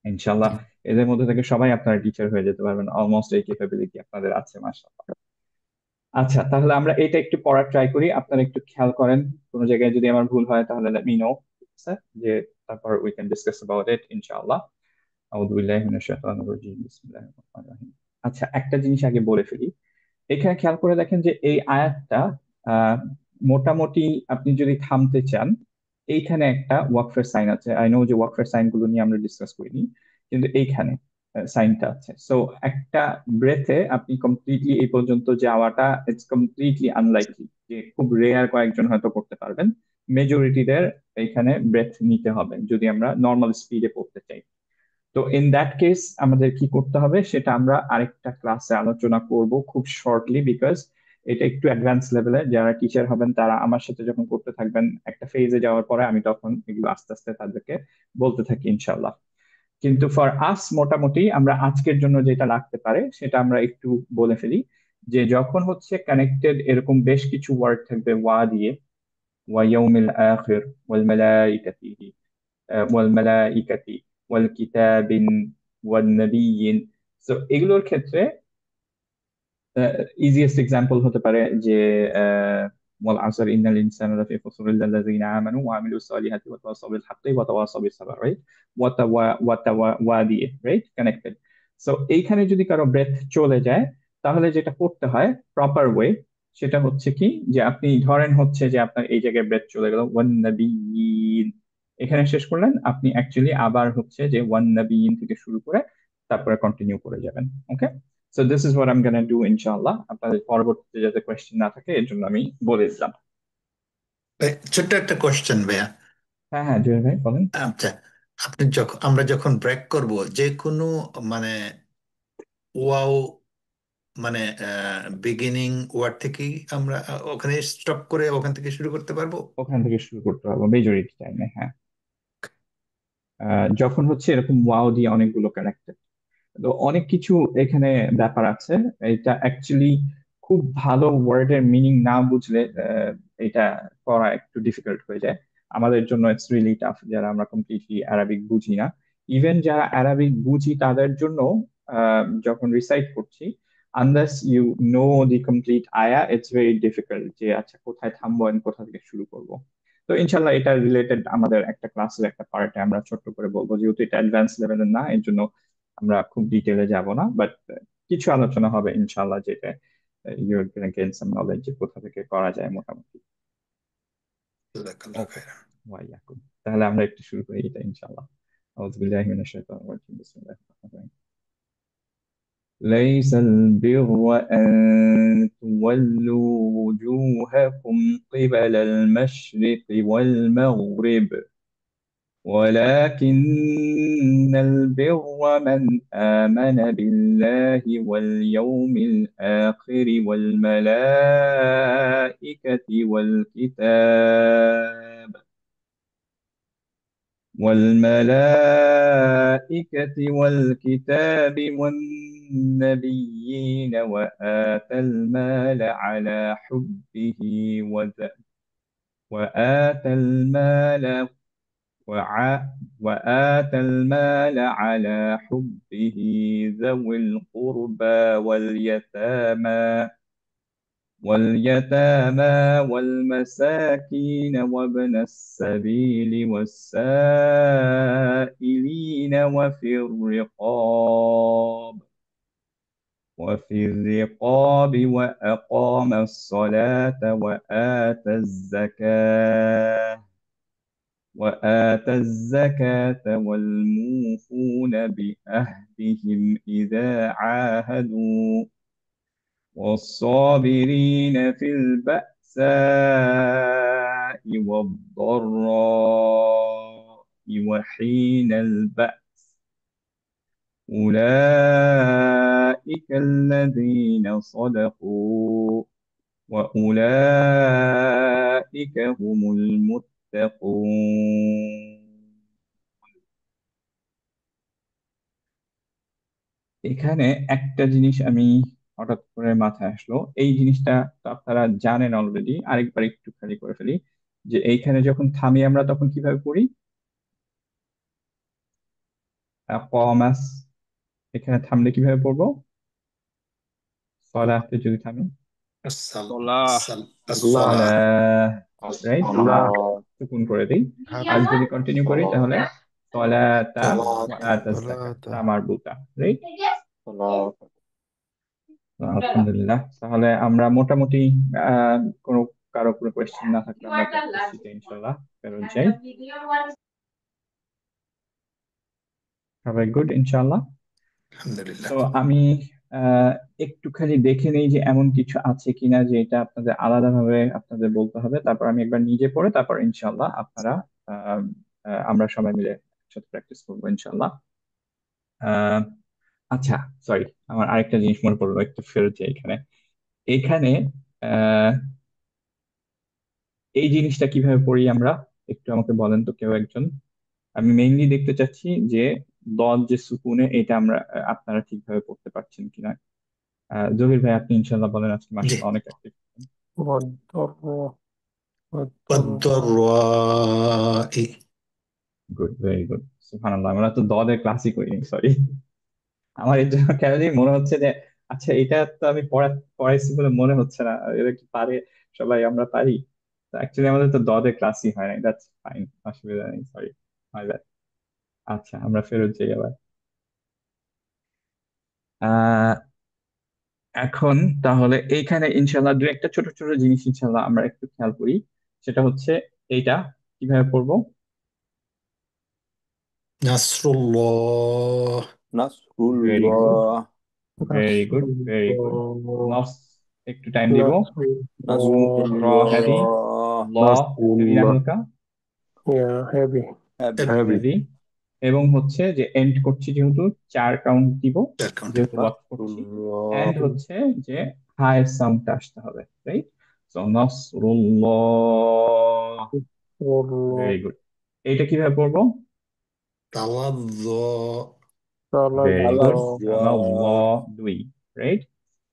ইনশাআল্লাহ এদের মধ্যে থেকে সবাই আপনারা টিচার হয়ে যেতে পারবেন, অলমোস্ট এই ক্যাপাবিলিটি আপনাদের আছে, মাশাআল্লাহ। আচ্ছা, তাহলে আমরা এটা একটু পড়ার ট্রাই করি, আপনারা একটু খেয়াল করেন। কোনো জায়গায় যদি আমার ভুল হয় তাহলে লেট মি নো, স্যার, যে তারপর we can discuss about it ইনশাআল্লাহ। আউযু বিল্লাহি মিনাশ শাইতানির রাজিম, বিসমিল্লাহির রহমানির রহিম। আচ্ছা, একটা জিনিস আগে বলে ফেলি। এখানে খেয়াল করে দেখেন যে এই আয়াতটা আহ, মোটামুটি আপনি যদি থামতে চান, এইখানে একটা ওয়াকফের সাইন আছে। আই নো যে ওয়াকফের সাইন গুলো নিয়ে আমরা ডিসকাস করিনি, কিন্তু এইখানে সাইনটা আছে। সো একটা ব্রেথে আপনি কমপ্লিটলি এই পর্যন্ত যাওয়াটা ইটস কমপ্লিটলি আনলাইকলি, যে খুব রেয়ার কয়েকজন হয়তো করতে পারবেন। মেজরিটিদের এইখানে ব্রেথ নিতে হবে যদি আমরা নর্মাল স্পিডে পড়তে চাই। তো ইন দ্যাট কেস আমাদের কি করতে হবে সেটা আমরা আরেকটা ক্লাসে আলোচনা করব খুব শর্টলি, বিকজ এটা একটু অ্যাডভান্স লেভেলে। যারা টিচার হবেন তারা আমার সাথে যখন করতে থাকবেন, একটা ফেজে যাওয়ার পরে আমি তখন এগুলো আস্তে আস্তে তাদেরকে বলতে থাকি ইনশাল্লাহ। কিন্তু ফর আস মোটামুটি আমরা আজকের জন্য যেটা লাগতে পারে সেটা আমরা একটু বলে ফেলি, যে যখন হচ্ছে কানেক্টেড এরকম বেশ কিছু ওয়ার্ড থাকবে ওয়া দিয়ে, ওয়া ইয়াউমিল আখির, ওয়াল মালাইকাতি, ওয়াল মালাইকাতি, ওয়াল কিতাবিন ওয়ান নাবিয়িন। সো এগুলোর ক্ষেত্রে ইজিয়েস্ট এক্সাম্পল হতে পারে যে ওয়াল আসর ইন্নাল ইনসানা লাফি খুসর ইল্লা আল্লাযিনা আমানু ওয়া আমিলুস সালিহাতি ওয়া তাওয়াসাউ বিল হাক্কি ওয়া তাওয়াসাউ বিস সাবর, রাইট? ওয়া দিয়ে, রাইট, কানেক্টেড। সো এইখানে যদি কারো ব্রেথ চলে যায় তাহলে যেটা করতে হয় প্রপার ওয়ে, সেটা হচ্ছে কি যে আপনি ধরেন হচ্ছে যে আপনার এই জায়গায় ব্রেথ চলে গেল ওয়ান নাবিয়িন, এখানে শেষ করলেন, আপনি অ্যাকচুয়ালি আবার হচ্ছে যে ওয়ান নাবিয়িন থেকে শুরু করে তারপরে কন্টিনিউ করে যাবেন। Okay, so this is what I am gonna do ইনশাআল্লাহ। আপনাদের পরবর্তীতে যাতে কোয়েশ্চেন না থাকে এর জন্য আমি বলে দিলাম। ছোট্ট একটা কোশ্চেন ভাইয়া। হ্যাঁ হ্যাঁ, জুয়েল ভাই বলেন। আচ্ছা, আমরা যখন ব্রেক করব, যে কোনো মানে ওয়াও মানে বিগিনিং ওয়ার্ড থেকেই আমরা ওখানে স্টপ করে ওখান থেকে শুরু করতে পারবো? ওখান থেকে শুরু করতে হবে মেজরিটি টাইমে, হ্যাঁ। যখন হচ্ছে এরকম ওয়াও দিয়ে অনেকগুলো ক্যারেক্টার, তো অনেক কিছু এখানে ব্যাপার আছে। এটা অ্যাকচুয়ালি খুব ভালো ওয়ার্ডের মিনিং না বুঝলে এটা করা একটু ডিফিকাল্ট হয়ে যায় আমাদের জন্য। ইটস রিয়েলি টাফ যারা আমরা কমপ্লিটলি অ্যারাবিক বুঝি না। ইভেন যারা অ্যারাবিক বুঝি তাদের জন্য যখন রিসাইট করছি, unless you know the complete আয়া, ইটস ভেরি ডিফিকাল্ট যে আচ্ছা কোথায় থামবো and কোথা থেকে শুরু করব। তো ইনশাল্লাহ এটা রিলেটেড আমাদের একটা ক্লাসের একটা পার্টে আমরা ছোট্ট করে বলবো, যেহেতু এটা অ্যাডভান্স লেভেলের না এর জন্য আমরা খুব ডিটেলে যাব না, বাট কিছু আলোচনা হবে ইনশাল্লাহ যেটা ইউর গেইন সাম নলেজ যে কোথা থেকে করা যায় মোটামুটি। জাযাকাল্লাহ ওকে, খাইরান। ওয়াইয়াকুম। তাহলে আমরা একটু শুরু করি এটা ইনশাল্লাহ। আউযু বিল্লাহি মিনাশ শাইতানির রাজিম, বিসমিল্লাহির রহমানির রহিম। ليس البر أن تولوا وجوهكم قبل المشرق والمغرب، ولكن البر من آمن بالله واليوم الآخر والملائكة والنبيين وآتى المال على حبه وآتى المال وآتى المال على حبه ذوي القربى واليتامى والمساكين وابن السبيل والسائلين وفي الرقاب وأقام الصلاة وآتى الزكاة والموفون بعهدهم إذا عاهدوا والصابرين في البأساء والضراء وحين البأس، أولئك الذين صدقوا وأولئك هم المتقون। এখানে একটা জিনিস আমি হঠাৎ করে মাথায় আসলো, এই জিনিসটা তো আপনারা জানেন অলরেডি, আরেকবার একটু খালি করে ফেলি যে এইখানে যখন থামি আমরা তখন কিভাবে পড়ি? কমাস, এখানে থামলে কিভাবে পড়বো? সলাতে যদি থামি আসসাল صلاح আসসাল الله আসসালাহ। রাইট, লা الله সুকুন করে দিই। হাত আর যদি কন্টিনিউ করি তাহলে সলাতা ওয়া صلاة আতাজ যাকাত, সালাতা। তা মারবুতা, রাইট? صلاة আলহামদুলিল্লাহ, তাহলে আমরা মোটামুটি আহ কোনো কারো কোনো কোয়েশ্চেন না থাকলে আমরা প্র্যাকটিসে ইনশাল্লাহ ফেরত যাই। সবাই গুড ইনশাল্লাহ। আলহামদুলিল্লাহ। তো আমি একটুখানি দেখে নেই যে এমন কিছু আছে কিনা যে এটা আপনাদের আলাদাভাবে আপনাদের বলতে হবে, তারপর আমি একবার নিজে পড়ে তারপর ইনশাল্লাহ আপনারা আমরা সবাই মিলে একসাথে প্র্যাকটিস করবো ইনশাল্লাহ। আহ আচ্ছা, সরি, আমার আরেকটা জিনিস মনে পড়লো, একটু ফেরত যাই এখানে। এখানে আহ এই জিনিসটা কিভাবে পড়ি আমরা, একটু আমাকে বলেন তো কেউ একজন। আমি মেইনলি দেখতে চাচ্ছি যে দল যে সুকুনে এটা আমরা আপনারা ঠিকভাবে পড়তে পারছেন কিনা। জহির ভাই আপনি ইনশাল্লাহ বলেন, আজকে জি। মাশাআল্লাহ অনেক অ্যাক্টিভ। والضر والضر والضراء good, very good. সুবহানাল্লাহ, আমরা তো দদের ক্লাসই করিনি, সরি। আমার এর জন্য কেন জানি মনে হচ্ছে যে আচ্ছা এটা তো আমি পড়াইছি বলে মনে হচ্ছে না, এরা কি পারে, সবাই আমরা পারি। অ্যাকচুয়ালি আমাদের তো দদের ক্লাসই হয় নাই, দ্যাটস ফাইন, অসুবিধা নেই, সরি, মাই ব্যাড। আচ্ছা, আমরা ফেরত যাই আবার। আহ এখন তাহলে এইখানে ইনশাল্লাহ দু একটা ছোট ছোট জিনিস ইনশাল্লাহ আমরা একটু খেয়াল করি। সেটা হচ্ছে এইটা কিভাবে পড়বো। Nasrullah. Very good, Nasrullah. Very good, very good. Nasrullah. নস, একটু টাইম দিব। উ, র হেভি, Nasrullah. ল হেভি না Nasrullah. হালকা, Yeah, heavy. Abi. Heavy. Heavy. এবং হচ্ছে যে এন্ড করছি যেহেতু 4 কাউন্ট দিব, চার কাউন্টে যেহেতু ওয়াক করছি। Nasrullah. এন্ড হচ্ছে যে হায়ার সাউন্ডটা আসতে হবে, রাইট? সো নাসরুল্লাহ। Very Nasrullah. গুড। এইটা কিভাবে পড়বো? তাওয়াজ্জা। Very good. Talazza. আল্লাহ, দুই, রাইট?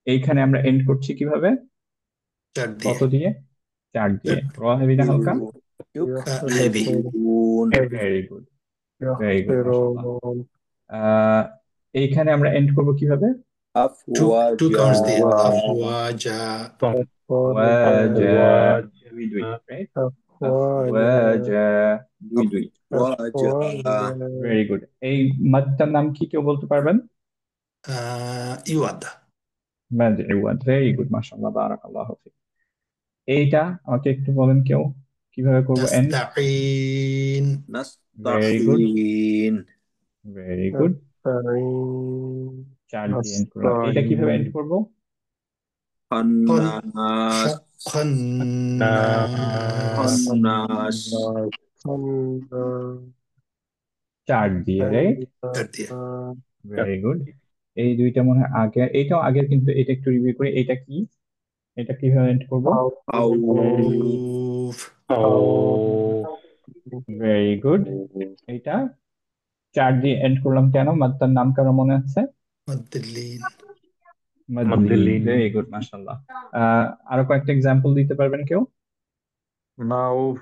এইখানে আমরা এন্ড করছি কিভাবে? চার কত দিয়ে। দিয়ে? 4 দিয়ে। র হেভি না হালকা? Heavy. Yukhrijun. Heavy. Very good, very good, মাশাআল্লাহ। Yakhirun. আহ এইখানে আমরা এন্ড করব কিভাবে? টু কাউন্টস দিয়ে। Afwaja. আফওয়াজা। ওয়াজা, Afwaja. দুই দুই, রাইট? Afwaja. ওয়াজা, দুই দুই। Afwaja. Afwaja. Very good. এই মাদটার নাম কি কেউ বলতে পারবেন? ইওয়াদ। মাদউয়াদ, ভেরি গুড, মাশাআল্লাহ, বারাকাল্লাহু ফিক। এইটা আমাকে একটু বলেন কেউ কিভাবে করব এন্ড? নাস্তাঈন। Very good, Nasta'in. Very good. Nasta'in. 4 দিয়ে এন্ড করলাম। এইটা কিভাবে এন্ড Nasta'in. করব? Khannas. খন্নাস। Khannas. Khannas. 4 দিয়ে, রাইট? চার দিয়ে। Very good. এই দুইটা মনে হয় আগে, এইটাও আগের, কিন্তু এটা একটু রিভিউ করি। এটা কি, এটা কিভাবে এন্ড করব? আউফ। Very good. এইটা 4 দিয়ে এন্ড করলাম কেন? মাদ্দার নাম কারো মনে আছে? মদ্দিল্লিন। মাদলিন, ভেরি গুড, মাশাআল্লাহ। আরো কয়েকটা এক্সাম্পল দিতে পারবেন কেউ? নাউফ,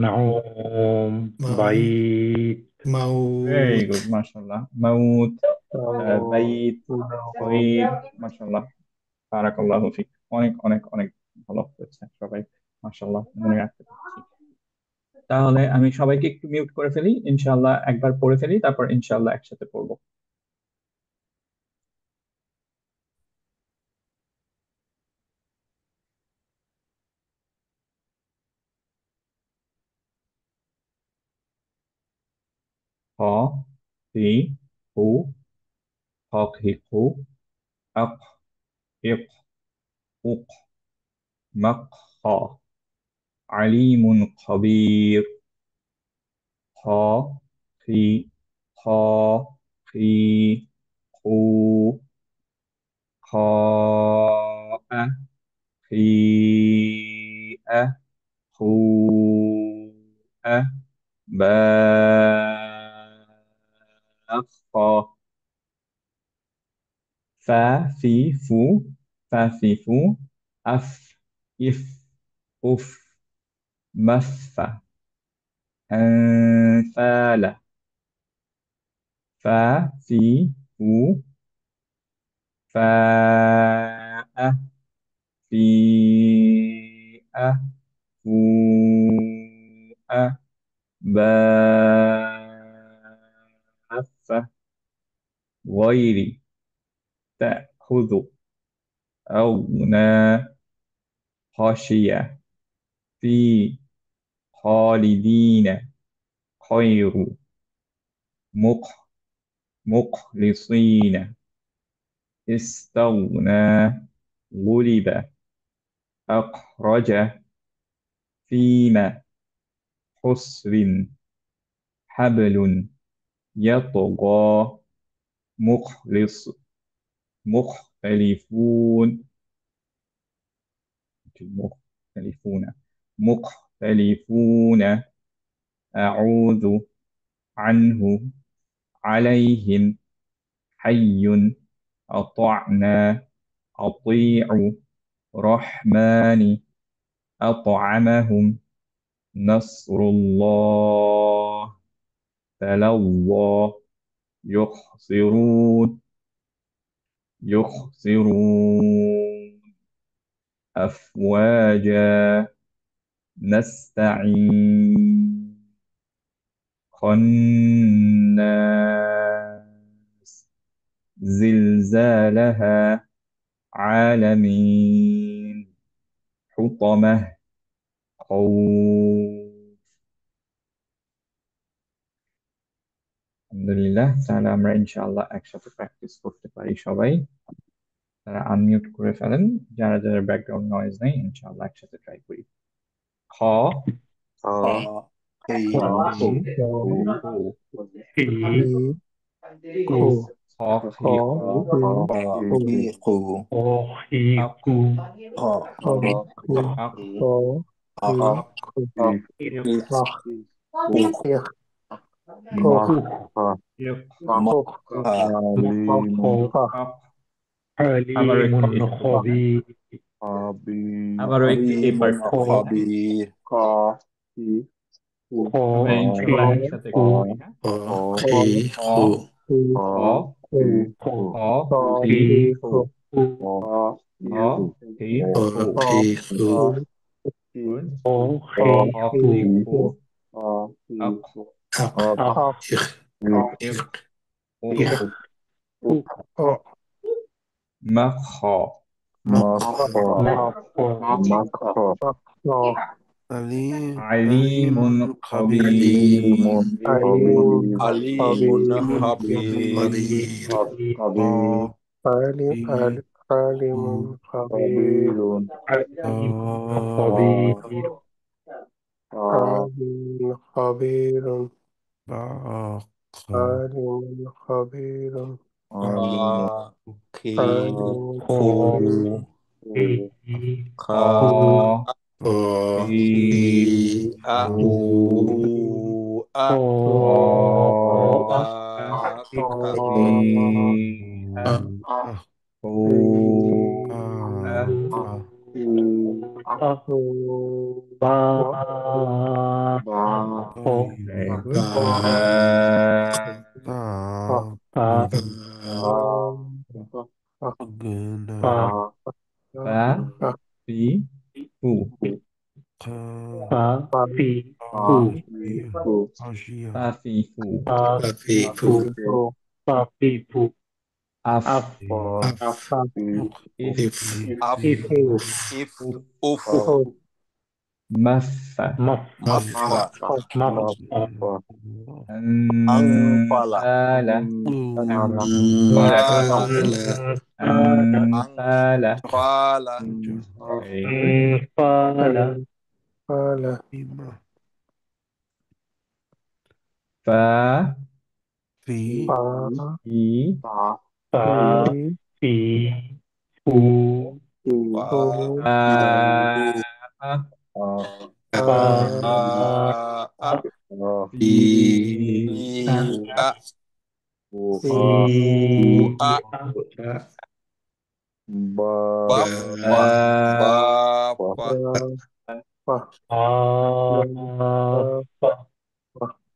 নাউম, মাউ। বাইত, ভেরি মাউত। গুড, মাশাআল্লাহ। মাউত, বাইত, সগীর, মাশাআল্লাহ, বারাকাল্লাহু ফিক। অনেক অনেক অনেক ভালো হয়েছে সবাই, মাশাআল্লাহ, মনে রাখতে পারছি। তাহলে আমি সবাইকে একটু মিউট করে ফেলি, ইনশাআল্লাহ একবার পড়ে ফেলি, তারপর ইনশাআল্লাহ একসাথে পড়বো। হ, হি, হু, হক, হিকু, আক, ইক, উক, মাক, খ, আলিমুন খবীর। খ, হি, খ, হি, হু, খ, আ, হি, আ, হু, আ, বা, খ, ফা, ফি, ফু, ফা, ফি, ফু, আফ, ইফ, উফ, মাফা, أنفال. فا، في، فو، فاء، فيء، فوء، باء، غير، تأخذ، أغنى، خشية، في، خالدين، خير، مخ، مخلصين، استغنى، غلب، أخرج، فيما، حسر، حبل، يطغى، مخلص، مختلفون، مختلفون، مختلفون، أعوذ، عنه، عليهم، حي، أطعنا، أطيع، رحمن، أطعمهم، نصر الله. تلوى يخسرون يخسرون أفواجا نستعين خناس زلزالها عالمين حطمة خوف আলহামদুলিল্লাহ তাহলে আমরা ইনশাআল্লাহ একসাথে প্র্যাকটিস করতে পারি সবাই তারা আনমিউট করে ফেলেন যারা যারা ব্যাকগ্রাউন্ড নয়েজ নেই ইনশাআল্লাহ একসাথে ট্রাই করি খ আবারও একটু এই পার্টটা আমরা ইনশাআল্লাহ একসাথে করি عليم خبير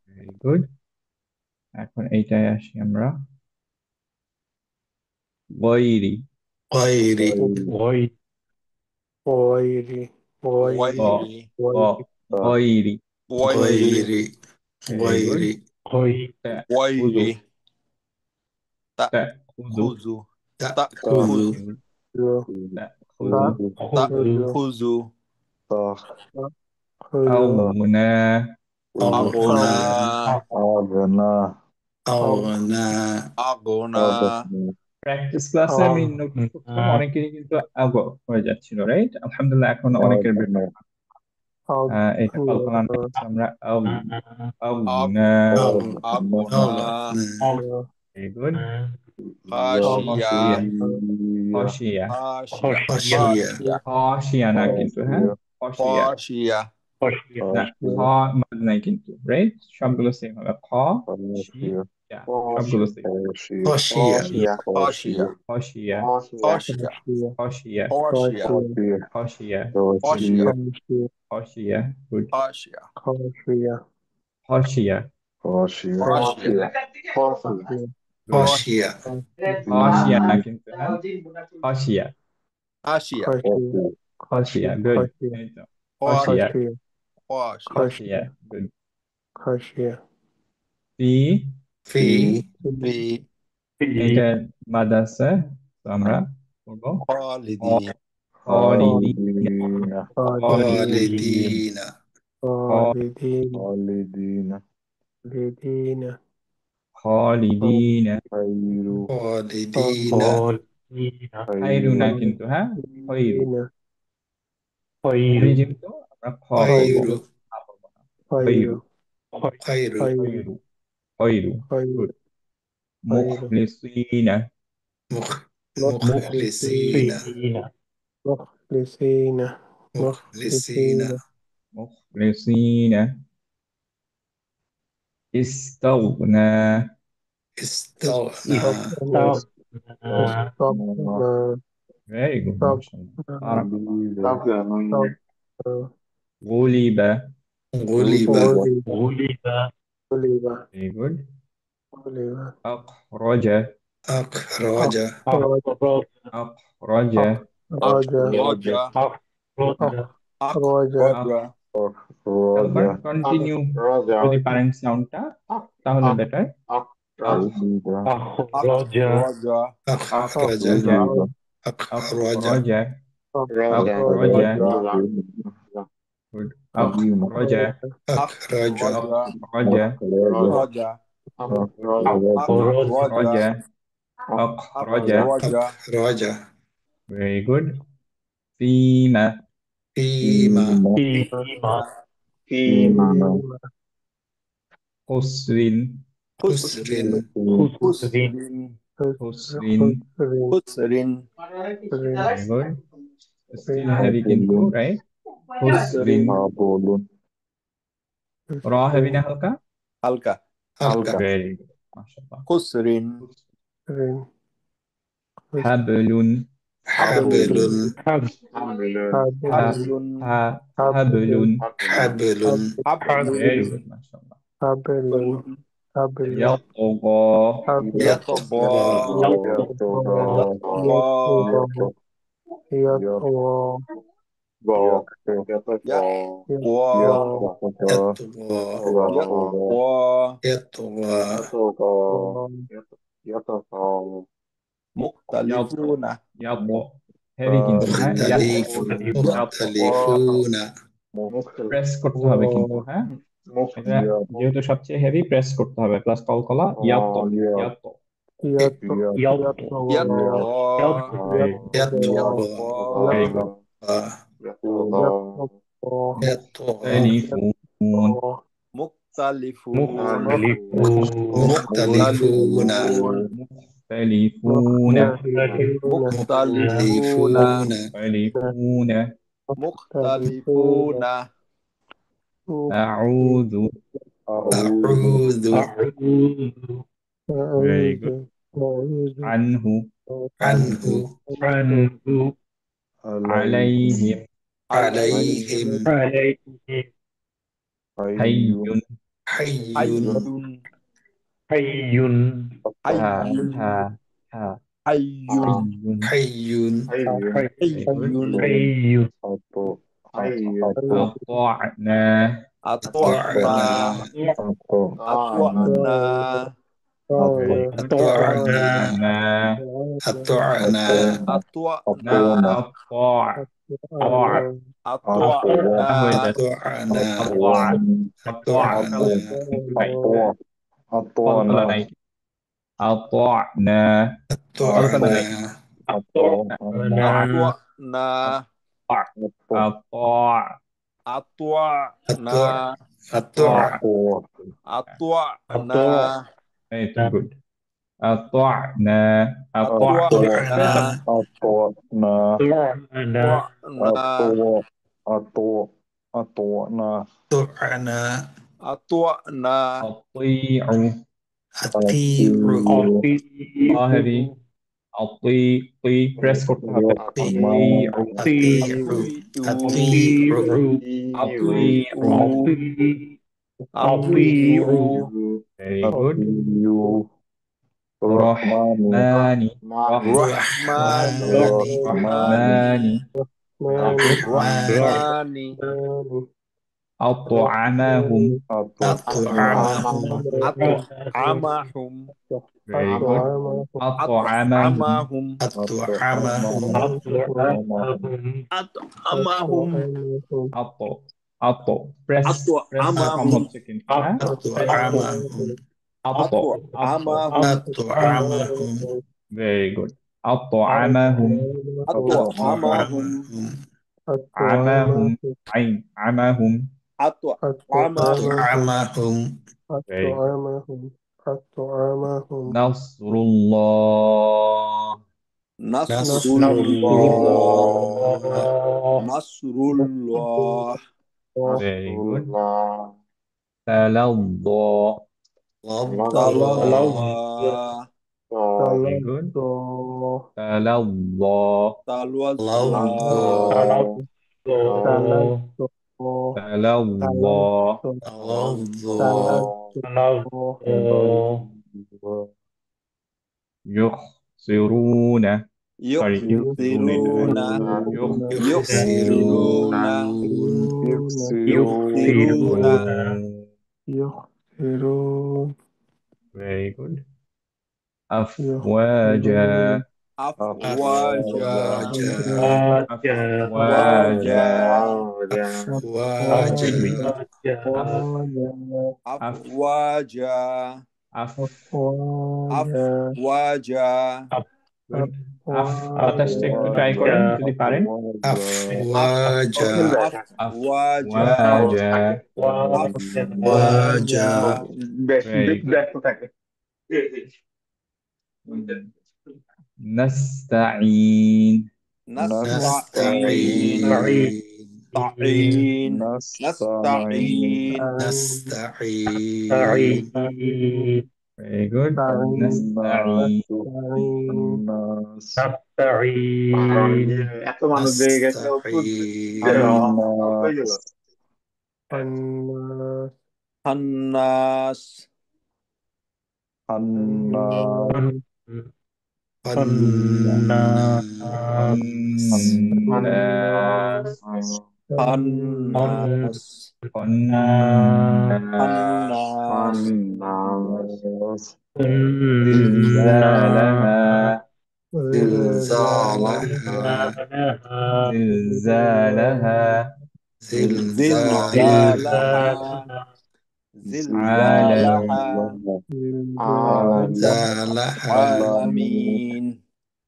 Very good. এখন এইটাই আসি আমরা ওয়াইরি ওয়াইরি تأخذ প্র্যাকটিস ক্লাসে আমি নোটিস করতাম অনেকেরই কিন্তু আগো হয়ে যাচ্ছিল রাইট আলহামদুলিল্লাহ এখন অনেকের বেটার এটা কল্পনা আমরা ভেরি গুড হাশিয়া না কিন্তু হ্যাঁ হাশিয়া না খ মাদ নাই কিন্তু রাইট সবগুলো সেম হবে খ সবগুলো সেম হাশিয়া গুড হাশিয়া خاشية خاشية خاشية خاشية خاشية না কিন্তু হ্যাঁ خاشية خاشية خاشية خاشية good خاشية এই তো خاشية خاشية خاشية خاشية good خاشية في في في এটা বাদ আছে তো আমরা করবো خالدين خالدين خالدين خالدين خالدين خالدين خالدين خالدين خير خالدين خير না কিন্তু হ্যাঁ خير خير আমি যেহেতু আমরা খ خير বলবো না বলবো না خير خير خير خير خير good خير مخلصين مخلصين مخلصين مخلصين مخلصين استغنى استغنى ربنا very good ما شاء الله بارك الله غلب غلب غلب very good غلب أخرج أخرج أخرج أخرج أخرج أخرج তারপর কন্টিনিউ যদি পারেন সাউন্ডটা তাহলে better أخرج أخرج أخرج أخرج أخرج good أخرج أخرج أخرج أخرج أخرج أخرج أخرج very good فيما فيما خسر خسر خسر خسر very good still heavy কিন্তু right خسر র heavy না হালকা حلقة حلقة very good মাশাআল্লাহ خسر حبل حبل حبل حبل very good মাশাআল্lah يطغى يطغى يطغى مختلفون يطغى heavy কিন্তু হ্যাঁ مختلفون প্রেস করতে হবে কিন্তু হ্যাঁ এটা যেহেতু সবচেয়ে হেভি প্রেস করতে হবে প্লাস কলকলা ইয়াতো ইয়াতো very good مختلفون مختلفون مختلفون مختلفون مختلفون مختلفون أعوذ أعوذ very good عنه عليهم عليهم حي حي حي ها ها ها حي حي أطعنا أطعنا أطعنا أطعنا أطعنا أطعنا أطاع أطعنا أطعنا أطعنا أطعنا أطعنا أطعنا Itu good. أطعنا أطعنا أطعنا أطيعوا أطيعوا هذه طي press করতে হবে أطيعوا أطيعوا very good. أطيعوا الرحمن رحمن الرحمن رحمن very good. الرحمن أطعمهم أطعمهم أطعمهم very good. أطعمهم أطعمهم أطعمهم أطو أطو press কম أطعمهم হচ্ছে কিন্তু হ্যাঁ أطعمهم أطو أطعمهم أطعمهم very good. أطعمهم أطعمهم عمهم عين عمهم أطعمهم أطعمهم very good. أطعمهم نصر الله نصر نصر الله الله نصر الله very good. تلظى تلظى very good. تلظى تلظى تلظى يخسرون sorry يخسرون يخسرون يخسرون يخسرون يخسرون very good. أفواجا أفواجا أفواجا أفواجا أفواجا أفواجا good. বাতাসটা একটু ট্রাই করেন যদি পারেন أفواجا أفواجا أفواجا very good. نستعين نستعين نستعين نستعين نستعين very good. نستعين الناس الناس الناس الناس الناس زلزالها زلزالها زلزالها عالمين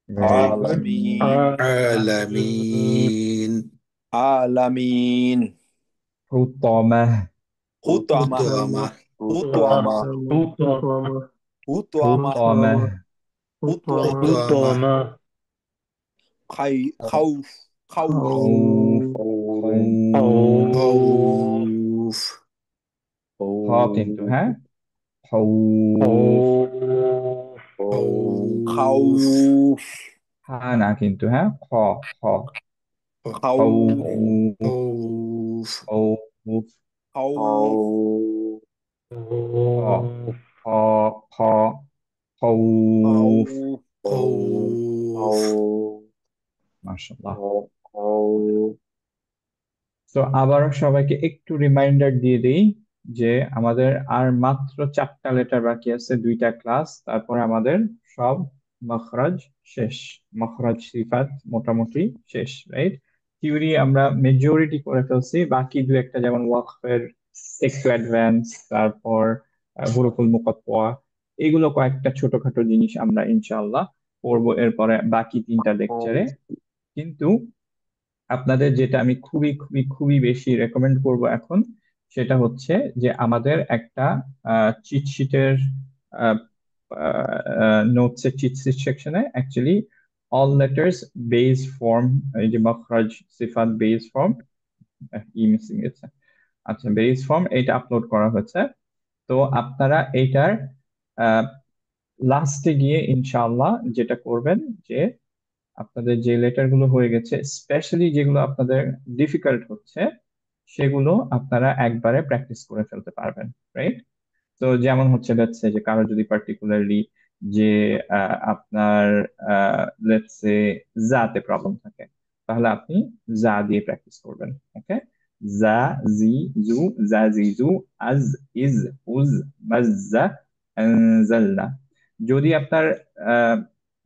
very good. عالمين عالمين حطمة حطمة حطمة حطمة حطمة خوف خوف خوف হ কিন্তু হ্যাঁ خوف خوف হা না কিন্তু হ্যাঁ খ খ خوف خوف خوف خوف খ খ خوف خوف মাশাআল্লাহ তো আবারও সবাইকে একটু রিমাইন্ডার দিয়ে দেই যে আমাদের আর মাত্র 4টা লেটার বাকি আছে 2টা ক্লাস তারপরে আমাদের সব মখরাজ শেষ মখরাজ সিফাত মোটামুটি শেষ রাইট থিওরি আমরা মেজরিটি করে ফেলছি বাকি দু একটা যেমন ওয়াকফের একটু অ্যাডভান্স তারপর হুরুফুল মুকাত্তা এগুলো কয়েকটা ছোটখাটো জিনিস আমরা ইনশাআল্লাহ পড়বো এরপরে বাকি 3টা লেকচারে কিন্তু আপনাদের যেটা আমি খুবই খুবই খুবই বেশি রেকমেন্ড করব এখন সেটা হচ্ছে যে আমাদের একটা চিট শিটের নোটস এর চিট শিট সেকশনে actually all letters base form এই যে মখরাজ সিফাত বেস ফর্ম ই মিসিং গেছে আচ্ছা বেস ফর্ম এটা আপলোড করা হয়েছে তো আপনারা এইটার লাস্টে গিয়ে ইনশাআল্লাহ যেটা করবেন যে আপনাদের যে লেটার গুলো হয়ে গেছে স্পেশালি যেগুলো আপনাদের ডিফিকাল্ট হচ্ছে সেগুলো আপনারা একবারে প্র্যাকটিস করে ফেলতে পারবেন, রাইট? তো যেমন হচ্ছে লেটস সে যে কারো যদি পার্টিকুলারলি যে আপনার লেটস সে জাতে প্রবলেম থাকে, তাহলে আপনি জা দিয়ে প্র্যাকটিস করবেন। ওকে, জা, জি, জু, জা, জি, জু, আজ, ইজ, উজ, মাজ্জা, আনজালনা। যদি আপনার আহ,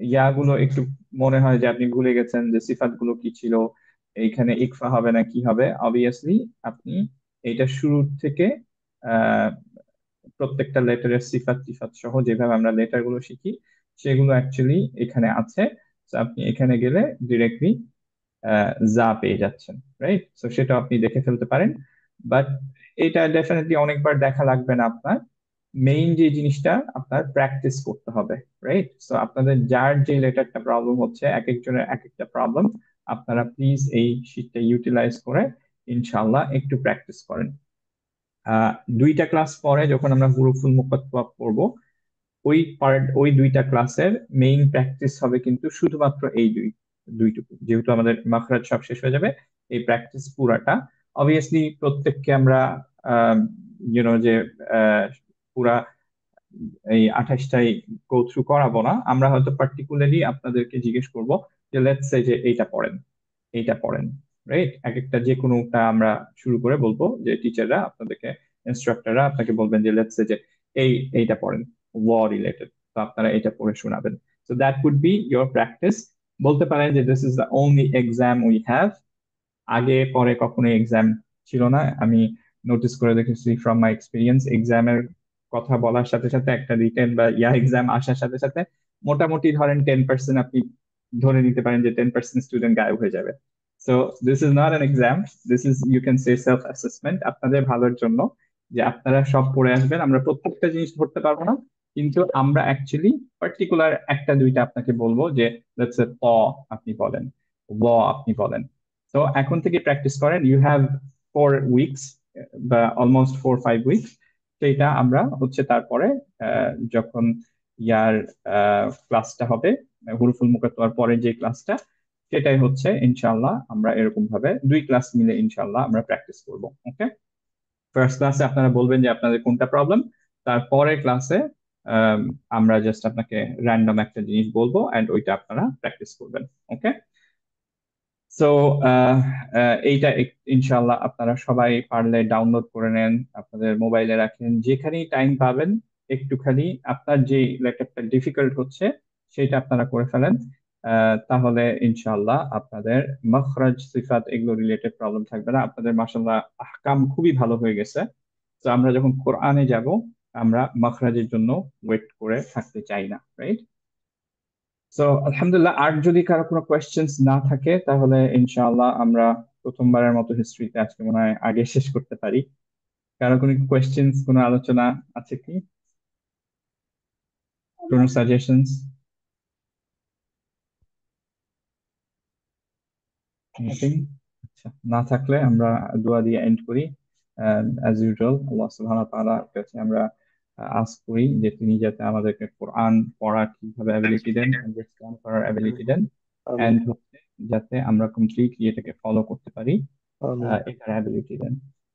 ইয়াগুলো একটু মনে হয় যে আপনি ভুলে গেছেন যে সিফাত গুলো কি ছিল, এইখানে ইকফা হবে না কি হবে, অবভিয়াসলি আপনি এইটা শুরু থেকে প্রত্যেকটা লেটারের সিফাত টিফাত সহ যেভাবে আমরা লেটার গুলো শিখি সেগুলো অ্যাকচুয়ালি এখানে আছে। তো আপনি এখানে গেলে ডিরেক্টলি যা পেয়ে যাচ্ছেন, রাইট? তো সেটা আপনি দেখে ফেলতে পারেন। বাট এটা ডেফিনেটলি অনেকবার দেখা লাগবে না আপনার। মেইন যে জিনিসটা আপনার প্র্যাকটিস করতে হবে, রাইট? সো আপনাদের যার যে লেটারটা প্রবলেম হচ্ছে, এক একজনের এক একটা প্রবলেম, আপনারা প্লিজ এই শীটটা ইউটিলাইজ করে ইনশাল্লাহ একটু প্র্যাকটিস করেন। আহ 2টা ক্লাস পরে যখন আমরা হুরুফুল মুকাত্তাব করব, ওই 2টা ক্লাসের মেইন প্র্যাকটিস হবে কিন্তু শুধুমাত্র এই দুইটুকু, যেহেতু আমাদের মাখরাজ সব শেষ হয়ে যাবে। এই প্র্যাকটিস পুরাটা অবভিয়াসলি প্রত্যেককে আমরা যে আহ, পুরা এই 28টাই গো থ্রু করাবো না। আমরা হয়তো পার্টিকুলারলি আপনাদেরকে জিজ্ঞেস করব যে লেটস সে যে এইটা পড়েন, রাইট? এক একটা যে কোনোটা আমরা শুরু করে বলবো যে টিচাররা আপনাদেরকে, ইনস্ট্রাক্টররা আপনাকে বলবেন যে লেটস সে যে এইটা পড়েন, রিলেটেড, তো আপনারা এটা পড়ে শোনাবেন। So that would be your practice. বলতে পারেন যে this is the only exam we have. আগে পরে কখনো এক্সাম ছিল না। আমি নোটিস করে দেখেছি ফ্রম মাই এক্সপিরিয়েন্স, এক্সামের কথা বলার সাথে সাথে একটা রিটেন বা এক্সাম আসার সাথে সাথে মোটামুটি ধরেন 10% আপনি ধরে নিতে পারেন যে 10% স্টুডেন্ট গায়েব হয়ে যাবে। So this is not an exam, this is you can say self assessment, আপনাদের ভালোর জন্য, যে আপনারা সব পড়ে আসবেন। আমরা প্রত্যেকটা জিনিস ধরতে পারবো না, কিন্তু আমরা অ্যাকচুয়ালি পার্টিকুলার একটা দুইটা আপনাকে বলবো যে লেটস সে প আপনি বলেন, ব আপনি বলেন। তো এখন থেকে প্র্যাকটিস করেন। ইউ হ্যাভ 4 উইকস বা অলমোস্ট 4-5 উইকস। তো এটা আমরা হচ্ছে তারপরে যখন ইয়ার ক্লাসটা হবে, হুরুফুল মুকাত্তার পরে যে ক্লাসটা, সেটাই হচ্ছে ইনশাল্লাহ আমরা এরকম ভাবে 2 ক্লাস মিলে ইনশাল্লাহ আমরা প্র্যাকটিস করব। ওকে, ফার্স্ট ক্লাসে আপনারা বলবেন যে আপনাদের কোনটা প্রবলেম, তারপরে ক্লাসে আমরা জাস্ট আপনাকে র্যান্ডম একটা জিনিস বলবো এন্ড ওইটা আপনারা প্র্যাকটিস করবেন। ওকে, সো এইটা ইনশাল্লাহ আপনারা সবাই পারলে ডাউনলোড করে নেন, আপনাদের মোবাইলে রাখেন, যেখানেই টাইম পাবেন একটুখানি আপনার যে লেটারটা ডিফিকাল্ট হচ্ছে সেটা আপনারা করে ফেলেন। তাহলে ইনশাল্লাহ আপনাদের মখরাজ সিফাত এগুলো রিলেটেড প্রবলেম থাকবে না। আপনাদের মাশাআল্লাহ আহকাম খুবই ভালো হয়ে গেছে। তো আমরা যখন কোরআনে যাব, আমরা মখরাজের জন্য ওয়েট করে থাকতে চাই না, রাইট? তো আলহামদুলিল্লাহ, আর যদি কারো কোনো কোয়েশ্চেন্স না থাকে তাহলে ইনশাআল্লাহ আমরা প্রথমবারের মতো হিস্ট্রিতে আজকে মনে হয় আগে শেষ করতে পারি। কারো কোনো কোয়েশ্চেন্স, কোনো আলোচনা আছে কি, কোনো সাজেশনস? নাথিং? আচ্ছা, না থাকলে আমরা দোয়া দিয়ে এন্ড করি। অ্যাজ ইউজুয়াল আল্লাহ সুবহানাহু ওয়া তাআলার কাছে আমরা আস্ক করি যে তিনি যাতে আমাদেরকে কোরআন পড়ার কিভাবে অ্যাবিলিটি দেন, আন্ডারস্ট্যান্ড করার অ্যাবিলিটি দেন, আমিন এন্ড হচ্ছে যাতে আমরা কমপ্লিটলি এটাকে ফলো করতে পারি, আমিন এটার অ্যাবিলিটি দেন।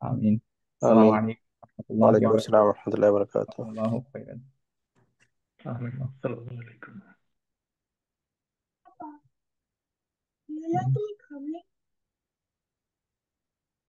আমিন। আসসালামু আমিন। আলাইকুম ওয়া রাহমাতুল্লাহি ওয়া ওয়ালাইকুম বারাকাতুহু। আসসালাম ওয়া রাহমাতুল্লাহি ওয়া বারাকাতুহু। জাযাকাল্লাহু খাইরান। আসসালামু আলাইকুম।